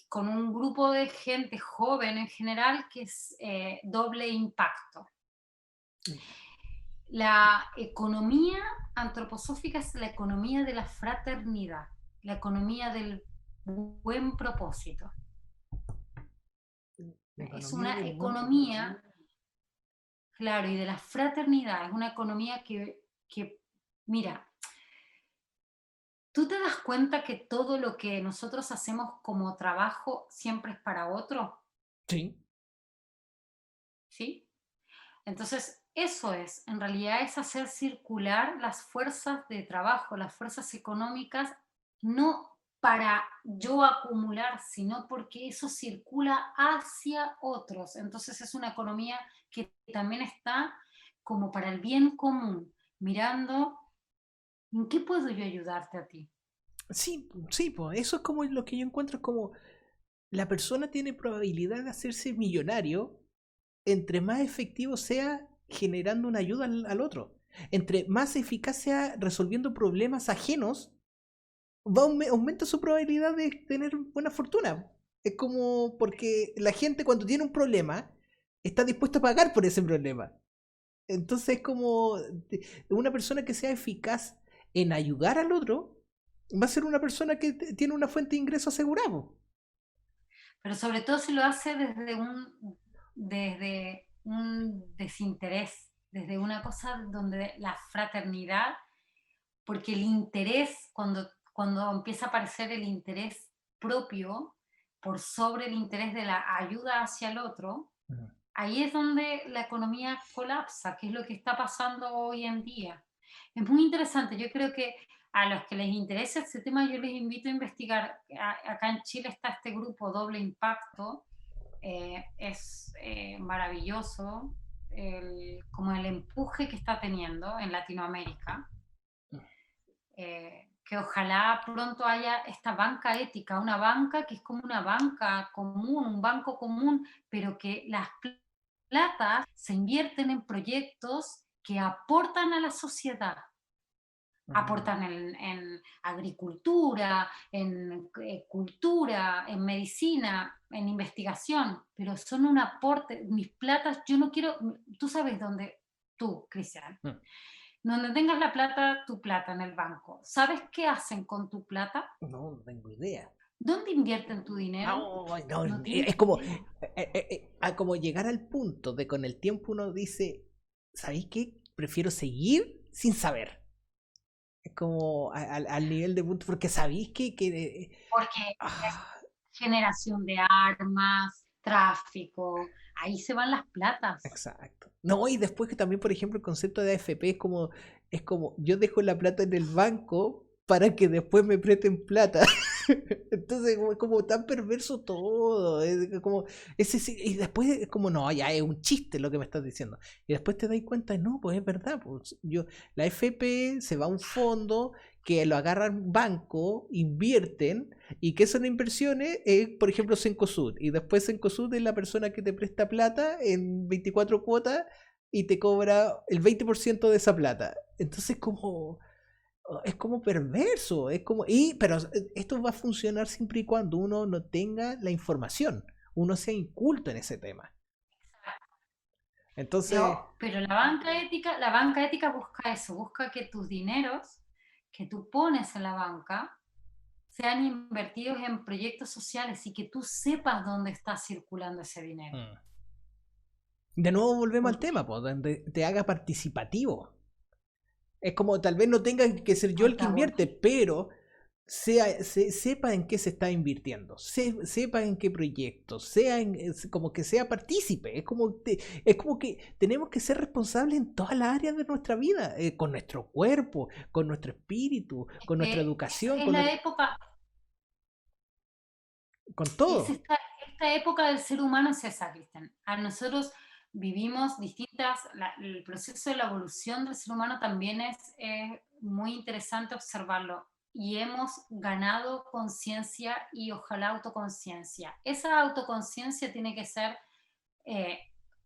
con un grupo de gente joven en general que es doble impacto. La economía antroposófica es la economía de la fraternidad, la economía del buen propósito. La Es economía una del buen propósito. economía, claro, y de la fraternidad. Es una economía mira, ¿tú te das cuenta que todo lo que nosotros hacemos como trabajo siempre es para otro? Sí. ¿Sí? Entonces, eso es, en realidad es hacer circular las fuerzas de trabajo, las fuerzas económicas, no para yo acumular, sino porque eso circula hacia otros. Entonces es una economía que también está como para el bien común, mirando en qué puedo yo ayudarte a ti. Sí, sí, pues eso es como lo que yo encuentro, es como la persona tiene probabilidad de hacerse millonario entre más efectivo sea generando una ayuda al otro. Entre más eficaz sea resolviendo problemas ajenos, aumenta su probabilidad de tener buena fortuna. Es como porque la gente cuando tiene un problema está dispuesta a pagar por ese problema. Entonces es como una persona que sea eficaz en ayudar al otro va a ser una persona que tiene una fuente de ingreso asegurado. Pero sobre todo si lo hace desde un desinterés, desde una cosa donde la fraternidad, porque el interés, cuando empieza a aparecer el interés propio por sobre el interés de la ayuda hacia el otro, Ujú. ahí es donde la economía colapsa, que es lo que está pasando hoy en día. Es muy interesante, yo creo que a los que les interesa este tema, yo les invito a investigar. Acá en Chile está este grupo Doble Impacto, es maravilloso como el empuje que está teniendo en Latinoamérica, que ojalá pronto haya esta banca ética, una banca que es como una banca común, un banco común, pero que las plata se invierten en proyectos que aportan a la sociedad, Ujú. aportan en agricultura, en cultura, en medicina, en investigación, pero son un aporte. Mis platas, yo no quiero, tú sabes dónde, tú, Cristian, Mm. donde tengas la plata, tu plata en el banco, ¿sabes qué hacen con tu plata? No, no tengo idea. ¿Dónde invierten tu dinero? No, no, No es tienes como, idea. como llegar al punto de con el tiempo uno dice, ¿sabéis qué? Prefiero seguir sin saber. Es como al nivel de punto, porque sabéis Porque ah, generación de armas, tráfico, ahí se van las platas. exacto. No, y después que también, por ejemplo, el concepto de AFP es como, yo dejo la plata en el banco para que después me presten plata. Entonces, como, es como tan perverso todo. Es como, y después es como, no, ya es un chiste lo que me estás diciendo. Y después te das cuenta, no, pues es verdad. Pues, la FP se va a un fondo que lo agarran banco, invierten, y que son inversiones, por ejemplo, Cencosud. Y después Cencosud es la persona que te presta plata en 24 cuotas y te cobra el 20% de esa plata. Entonces, como es como perverso, es como pero esto va a funcionar siempre y cuando uno no tenga la información, uno sea inculto en ese tema. Entonces, Pero la banca ética busca eso, busca que tus dineros que tú pones en la banca sean invertidos en proyectos sociales y que tú sepas dónde está circulando ese dinero. mm, de nuevo volvemos al Porque tema, pues, donde te haga participativo. Es como tal vez no tenga que ser yo el que invierte, protagonista. pero sepa en qué se está invirtiendo, sepa en qué proyecto, como que sea partícipe. Es como que tenemos que ser responsables en todas las áreas de nuestra vida, con nuestro cuerpo, con nuestro espíritu, Es con nuestra que educación, es la época, con es todo. esta época del ser humano es esa, Cristian. A nosotros vivimos distintas, el proceso de la evolución del ser humano también es muy interesante observarlo. y hemos ganado conciencia y ojalá autoconciencia. Esa autoconciencia tiene que ser eh,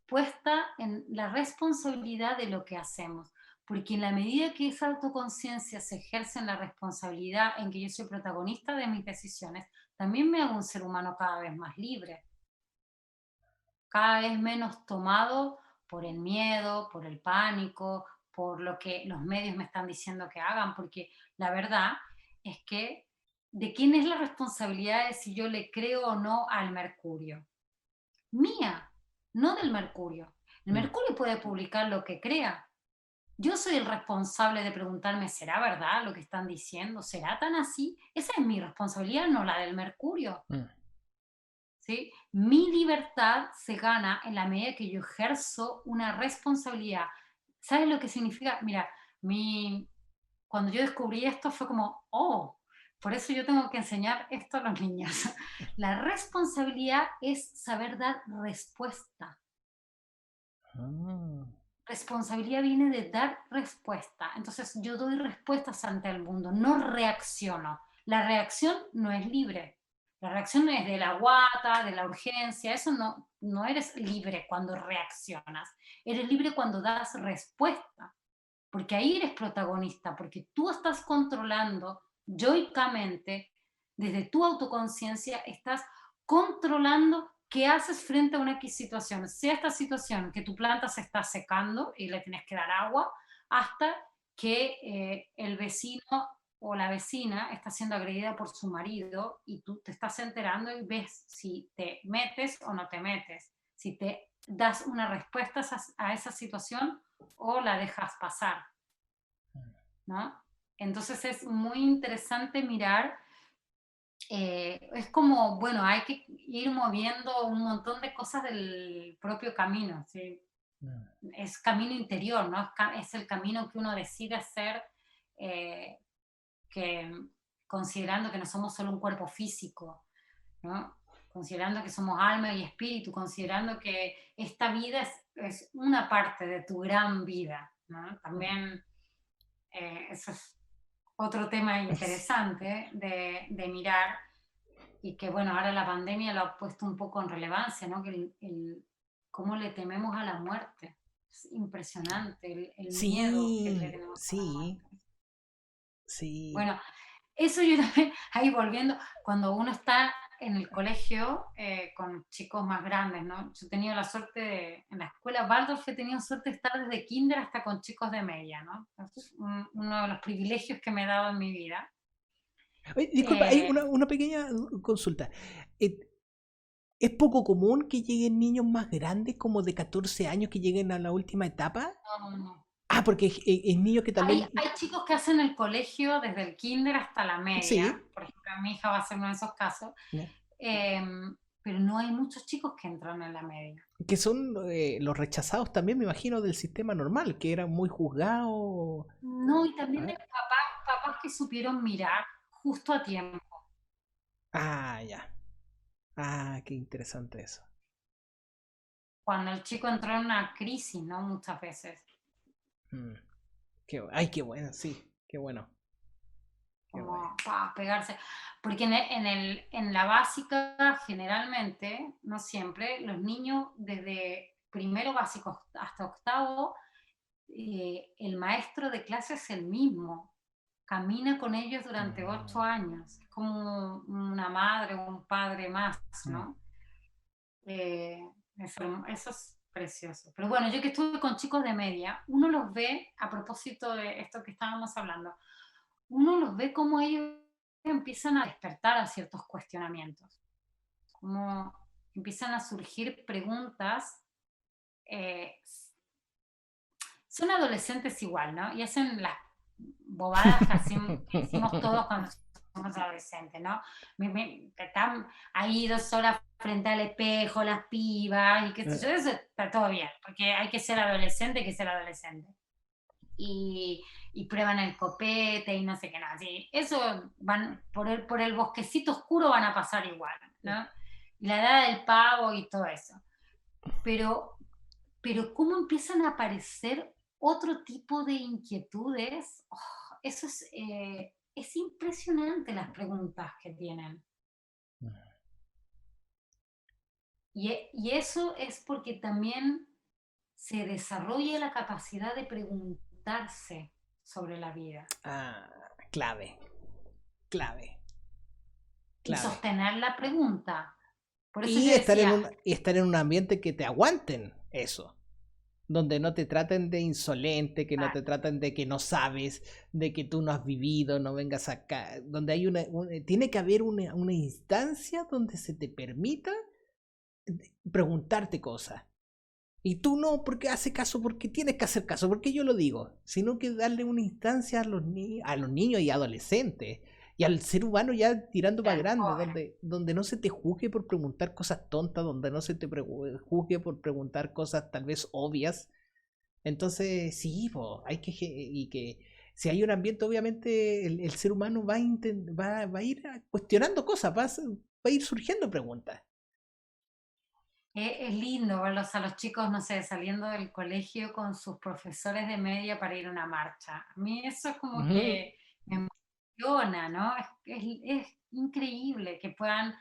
puesta en la responsabilidad de lo que hacemos. Porque en la medida que esa autoconciencia se ejerce en la responsabilidad, en que yo soy protagonista de mis decisiones, también me hago un ser humano cada vez más libre, cada vez menos tomado por el miedo, por el pánico, por lo que los medios me están diciendo que hagan, porque la verdad es que ¿de quién es la responsabilidad de si yo le creo o no al Mercurio? Mía, no del Mercurio. El Mm. Mercurio puede publicar lo que crea. Yo soy el responsable de preguntarme, ¿será verdad lo que están diciendo? ¿Será tan así? Esa es mi responsabilidad, no la del Mercurio. Mm. ¿Sí? Mi libertad se gana en la medida que yo ejerzo una responsabilidad. ¿Sabes lo que significa? Mira, cuando yo descubrí esto fue como, oh, por eso yo tengo que enseñar esto a los niños. La responsabilidad es saber dar respuesta. Ah. Responsabilidad viene de dar respuesta. Entonces yo doy respuestas ante el mundo, no reacciono. La reacción no es libre. La reacción es de la guata, de la urgencia. Eso no eres libre cuando reaccionas. Eres libre cuando das respuesta. Porque ahí eres protagonista, porque tú estás controlando yoicamente, desde tu autoconciencia, estás controlando qué haces frente a una X situación, sea esta situación que tu planta se está secando y le tienes que dar agua, hasta que el vecino o la vecina está siendo agredida por su marido y tú te estás enterando y ves si te metes o no te metes, si te das una respuesta a esa situación o la dejas pasar, ¿no? Entonces es muy interesante mirar, es como, bueno, hay que ir moviendo un montón de cosas del propio camino, ¿sí? Mm. Es camino interior, ¿no? Es el camino que uno decide hacer, eh, que, considerando que no somos solo un cuerpo físico, ¿no? Considerando que somos alma y espíritu, considerando que esta vida es una parte de tu gran vida, ¿no? También eso es otro tema interesante de mirar y que, bueno, ahora la pandemia lo ha puesto un poco en relevancia, ¿no? Que cómo le tememos a la muerte. Es impresionante el miedo que le Sí, tenemos a la sí, muerte. sí. Bueno, eso yo también, ahí volviendo, cuando uno está en el colegio con chicos más grandes, ¿no? Yo he tenido la suerte en la escuela Waldorf he tenido suerte de estar desde kinder hasta con chicos de media, ¿no? Es uno de los privilegios que me he dado en mi vida. Oye, disculpa, hay Eh, una pequeña consulta. Eh, ¿Es poco común que lleguen niños más grandes, como de 14 años, que lleguen a la última etapa? no, no, no. Ah, porque es niños que tal vez... Hay chicos que hacen el colegio desde el kinder hasta la media, Sí, por ejemplo, mi hija va a ser uno de esos casos, ya. eh, pero no hay muchos chicos que entran en la media. Que son los rechazados también, me imagino, del sistema normal, que eran muy juzgados. No, y también Ah, de papás que supieron mirar justo a tiempo. ah, ya. Ah, qué interesante eso. Cuando el chico entró en una crisis, ¿no? Muchas veces, Mm, ay, qué bueno, sí, qué bueno, qué bueno. como para pegarse. Porque en la básica, generalmente, no siempre, los niños desde primero básico hasta octavo, el maestro de clase es el mismo. Camina con ellos durante Mm, 8 años. Es como una madre o un padre más, mm. ¿no? Eh, eso es precioso. Pero bueno, yo que estuve con chicos de media, uno los ve, a propósito de esto que estábamos hablando, uno los ve como ellos empiezan a despertar a ciertos cuestionamientos, como empiezan a surgir preguntas. eh, Son adolescentes igual, ¿no? Y hacen las bobadas que hicimos todos cuando somos adolescentes, ¿no? Están ahí 2 horas frente al espejo, las pibas, y qué sé yo, Eh, eso está todo bien, porque hay que ser adolescente, hay que ser adolescente. Y prueban el copete y no sé qué nada. Sí, eso van por el bosquecito oscuro van a pasar igual, ¿no? La edad del pavo y todo eso. Pero cómo empiezan a aparecer otro tipo de inquietudes, eso es impresionante las preguntas que tienen. Y eso es porque también se desarrolla la capacidad de preguntarse sobre la vida Ah, clave, clave, y clave. sostener la pregunta. Por eso Y yo decía, estar en un ambiente que te aguanten eso. Donde no te traten de insolente, que no ah, te traten de que no sabes, de que tú no has vivido, no vengas acá. Donde hay tiene que haber una instancia donde se te permita preguntarte cosas. Y tú no porque hace caso, porque tienes que hacer caso, porque yo lo digo, sino que darle una instancia a los niños y adolescentes y al ser humano ya tirando ya, para grande, donde no se te juzgue por preguntar cosas tontas, donde no se te juzgue por preguntar cosas tal vez obvias. Entonces, sí, po, hay y que si hay un ambiente, obviamente el ser humano va a ir cuestionando cosas, va a ir surgiendo preguntas. es lindo verlos a los chicos, no sé, saliendo del colegio con sus profesores de media para ir a una marcha. A mí eso es como Ujú. que me emociona, ¿no? Es increíble que puedan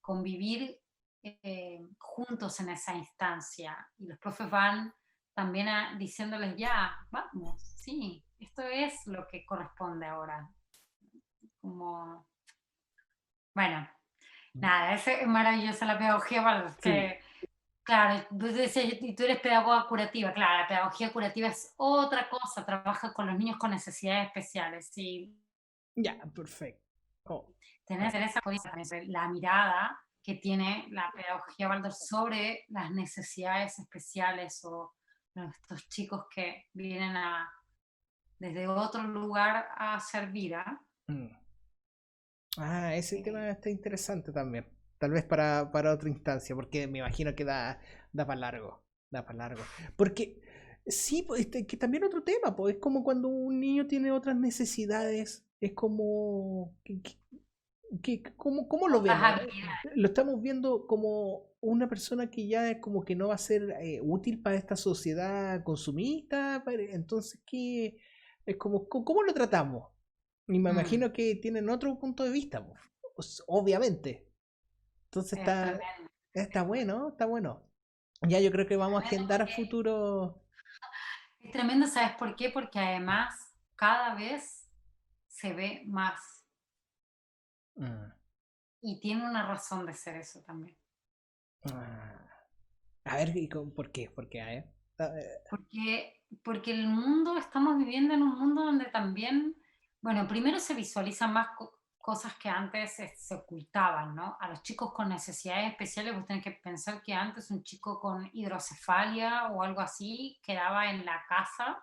convivir juntos en esa instancia. Y los profes van también diciéndoles, ya, vamos, sí, esto es lo que corresponde ahora. Como, bueno, nada, es maravillosa la pedagogía para los Sí, que, claro, tú decías, y tú eres pedagoga curativa, claro, la pedagogía curativa es otra cosa, trabaja con los niños con necesidades especiales, y ya, perfecto. Oh, tenés ah, esa la mirada que tiene la pedagogía Waldorf sobre las necesidades especiales o estos chicos que vienen desde otro lugar a hacer vida. mm. Ah, ese Eh, tema está interesante también. Tal vez para otra instancia, porque me imagino que da para largo. Da para largo. Porque sí, pues, que también otro tema, pues es como cuando un niño tiene otras necesidades, es como ¿cómo lo otras vemos? habilidades. Lo estamos viendo como una persona que ya es como que no va a ser útil para esta sociedad consumista, entonces ¿qué? Es como, ¿cómo lo tratamos? Y me Mm, imagino que tienen otro punto de vista, pues, obviamente. Entonces es tremendo. está bueno, está bueno. Ya yo creo que vamos a Tremendo agendar a porque futuro. es tremendo, ¿sabes por qué? Porque además cada vez se ve más Mm, y tiene una razón de ser eso también. ah. A ver, ¿por qué? ¿Por qué? A ver. Porque el mundo, estamos viviendo en un mundo donde también, bueno, primero se visualizan más cosas que antes se ocultaban, ¿no? A los chicos con necesidades especiales, vos tenés que pensar que antes un chico con hidrocefalia o algo así quedaba en la casa,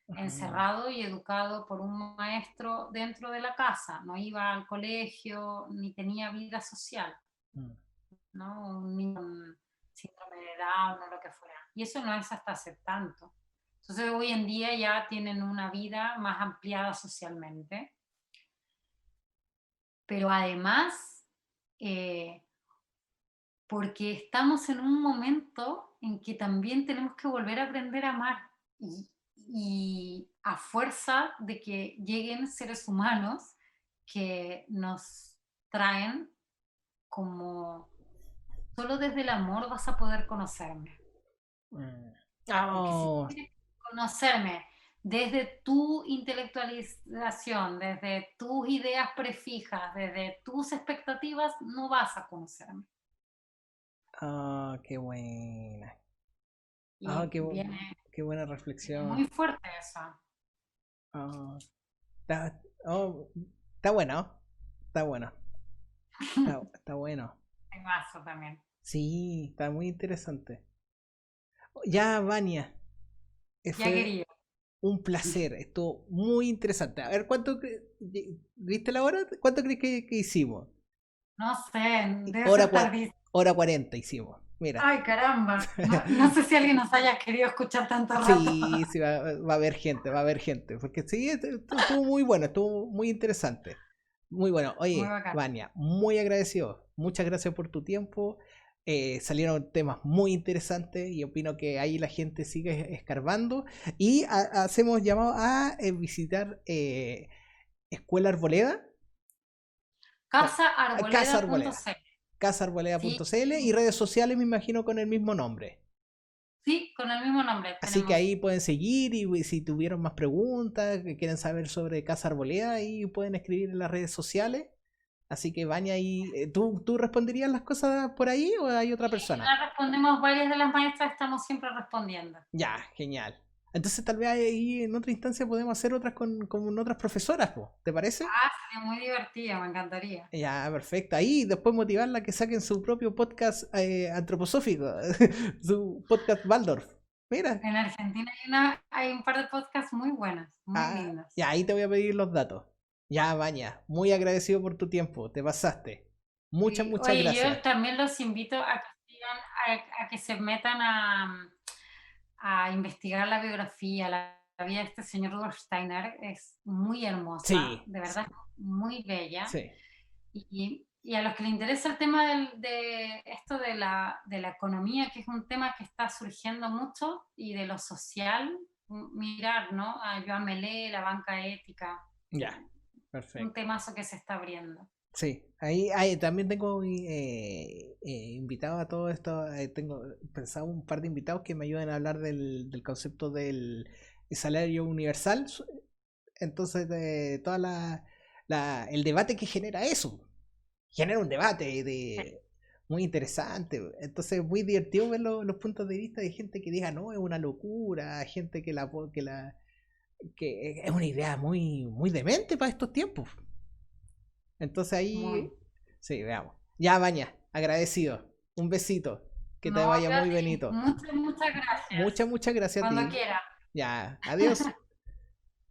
Ujú, encerrado y educado por un maestro dentro de la casa, no iba al colegio ni tenía vida social, mm, ¿no? Un niño con síndrome de Down o lo que fuera. Y eso no es hasta hace tanto. Entonces hoy en día ya tienen una vida más ampliada socialmente, pero además eh, porque estamos en un momento en que también tenemos que volver a aprender a amar y a fuerza de que lleguen seres humanos que nos traen como solo desde el amor vas a poder conocerme. mm. Porque si Oh, quieres conocerme desde tu intelectualización, desde tus ideas prefijas, desde tus expectativas, no vas a conocerme. ah, qué buena. Ah, Y viene qué buena muy reflexión. fuerte eso. Ah, oh, está bueno, está bueno, está bueno. Hay mazo también. Sí, está muy interesante. Ya, Vania, Ya fue querido. un placer, estuvo muy interesante. A ver, ¿viste la hora? ¿Cuánto crees que hicimos? No sé, debe Hora, ser tardísimo. hora 40 hicimos, mira. Ay, caramba. No, no sé si alguien nos haya querido escuchar tanto rato. Sí, sí, va a haber gente, va a haber gente. Porque sí, estuvo muy bueno, estuvo muy interesante. Muy bueno. Muy Oye, bacán. Vania, muy agradecido. Muchas gracias por tu tiempo. Salieron temas muy interesantes y opino que ahí la gente sigue escarbando. Y hacemos llamado a visitar Escuela Arboleda. Casa Arboleda. Casaarboleda.cl. Casaarboleda.cl Sí, y redes sociales me imagino con el mismo nombre. sí, con el mismo nombre Así que tenemos. ahí pueden seguir y si tuvieron más preguntas, que quieren saber sobre Casa Arboleda, ahí pueden escribir en las redes sociales. Así que Vania, ahí, ¿tú responderías las cosas por ahí o hay otra persona? Ya respondemos, varias de las maestras estamos siempre respondiendo. Ya, genial. Entonces tal vez ahí en otra instancia podemos hacer otras con otras profesoras, po, ¿te parece? Ah, sería muy divertido, me encantaría. Ya, perfecto. Ahí después motivarla a que saquen su propio podcast antroposófico, su podcast Waldorf. Mira. En Argentina hay un par de podcasts muy buenos, muy Ah, lindos. ya, ahí te voy a pedir los datos. Ya, Baña, muy agradecido por tu tiempo, te pasaste. Muchas, Sí, muchas oye, gracias. yo también los invito a que, a que se metan a investigar la biografía, la vida de este señor Rudolf Steiner. Es muy hermosa, Sí, de verdad, muy bella. sí, Y a los que les interesa el tema de esto de la economía, que es un tema que está surgiendo mucho, y de lo social, mirar, ¿no? A Joan Melé, la banca ética, ya, un perfecto. temazo que se está abriendo. Sí, ahí también tengo invitado a todo esto, tengo pensado un par de invitados que me ayuden a hablar del concepto del salario universal. Entonces, toda el debate que genera eso, genera un debate muy interesante. Entonces, es muy divertido ver los puntos de vista de gente que diga, no, es una locura, gente que es una idea muy, muy demente para estos tiempos. Entonces ahí, Muy. sí, veamos. Ya, Baña, agradecido. Un besito. Que te No, vaya yo a muy ti. bonito. Muchas, muchas gracias. Muchas, muchas gracias a Cuando ti. quiera. Ya, adiós.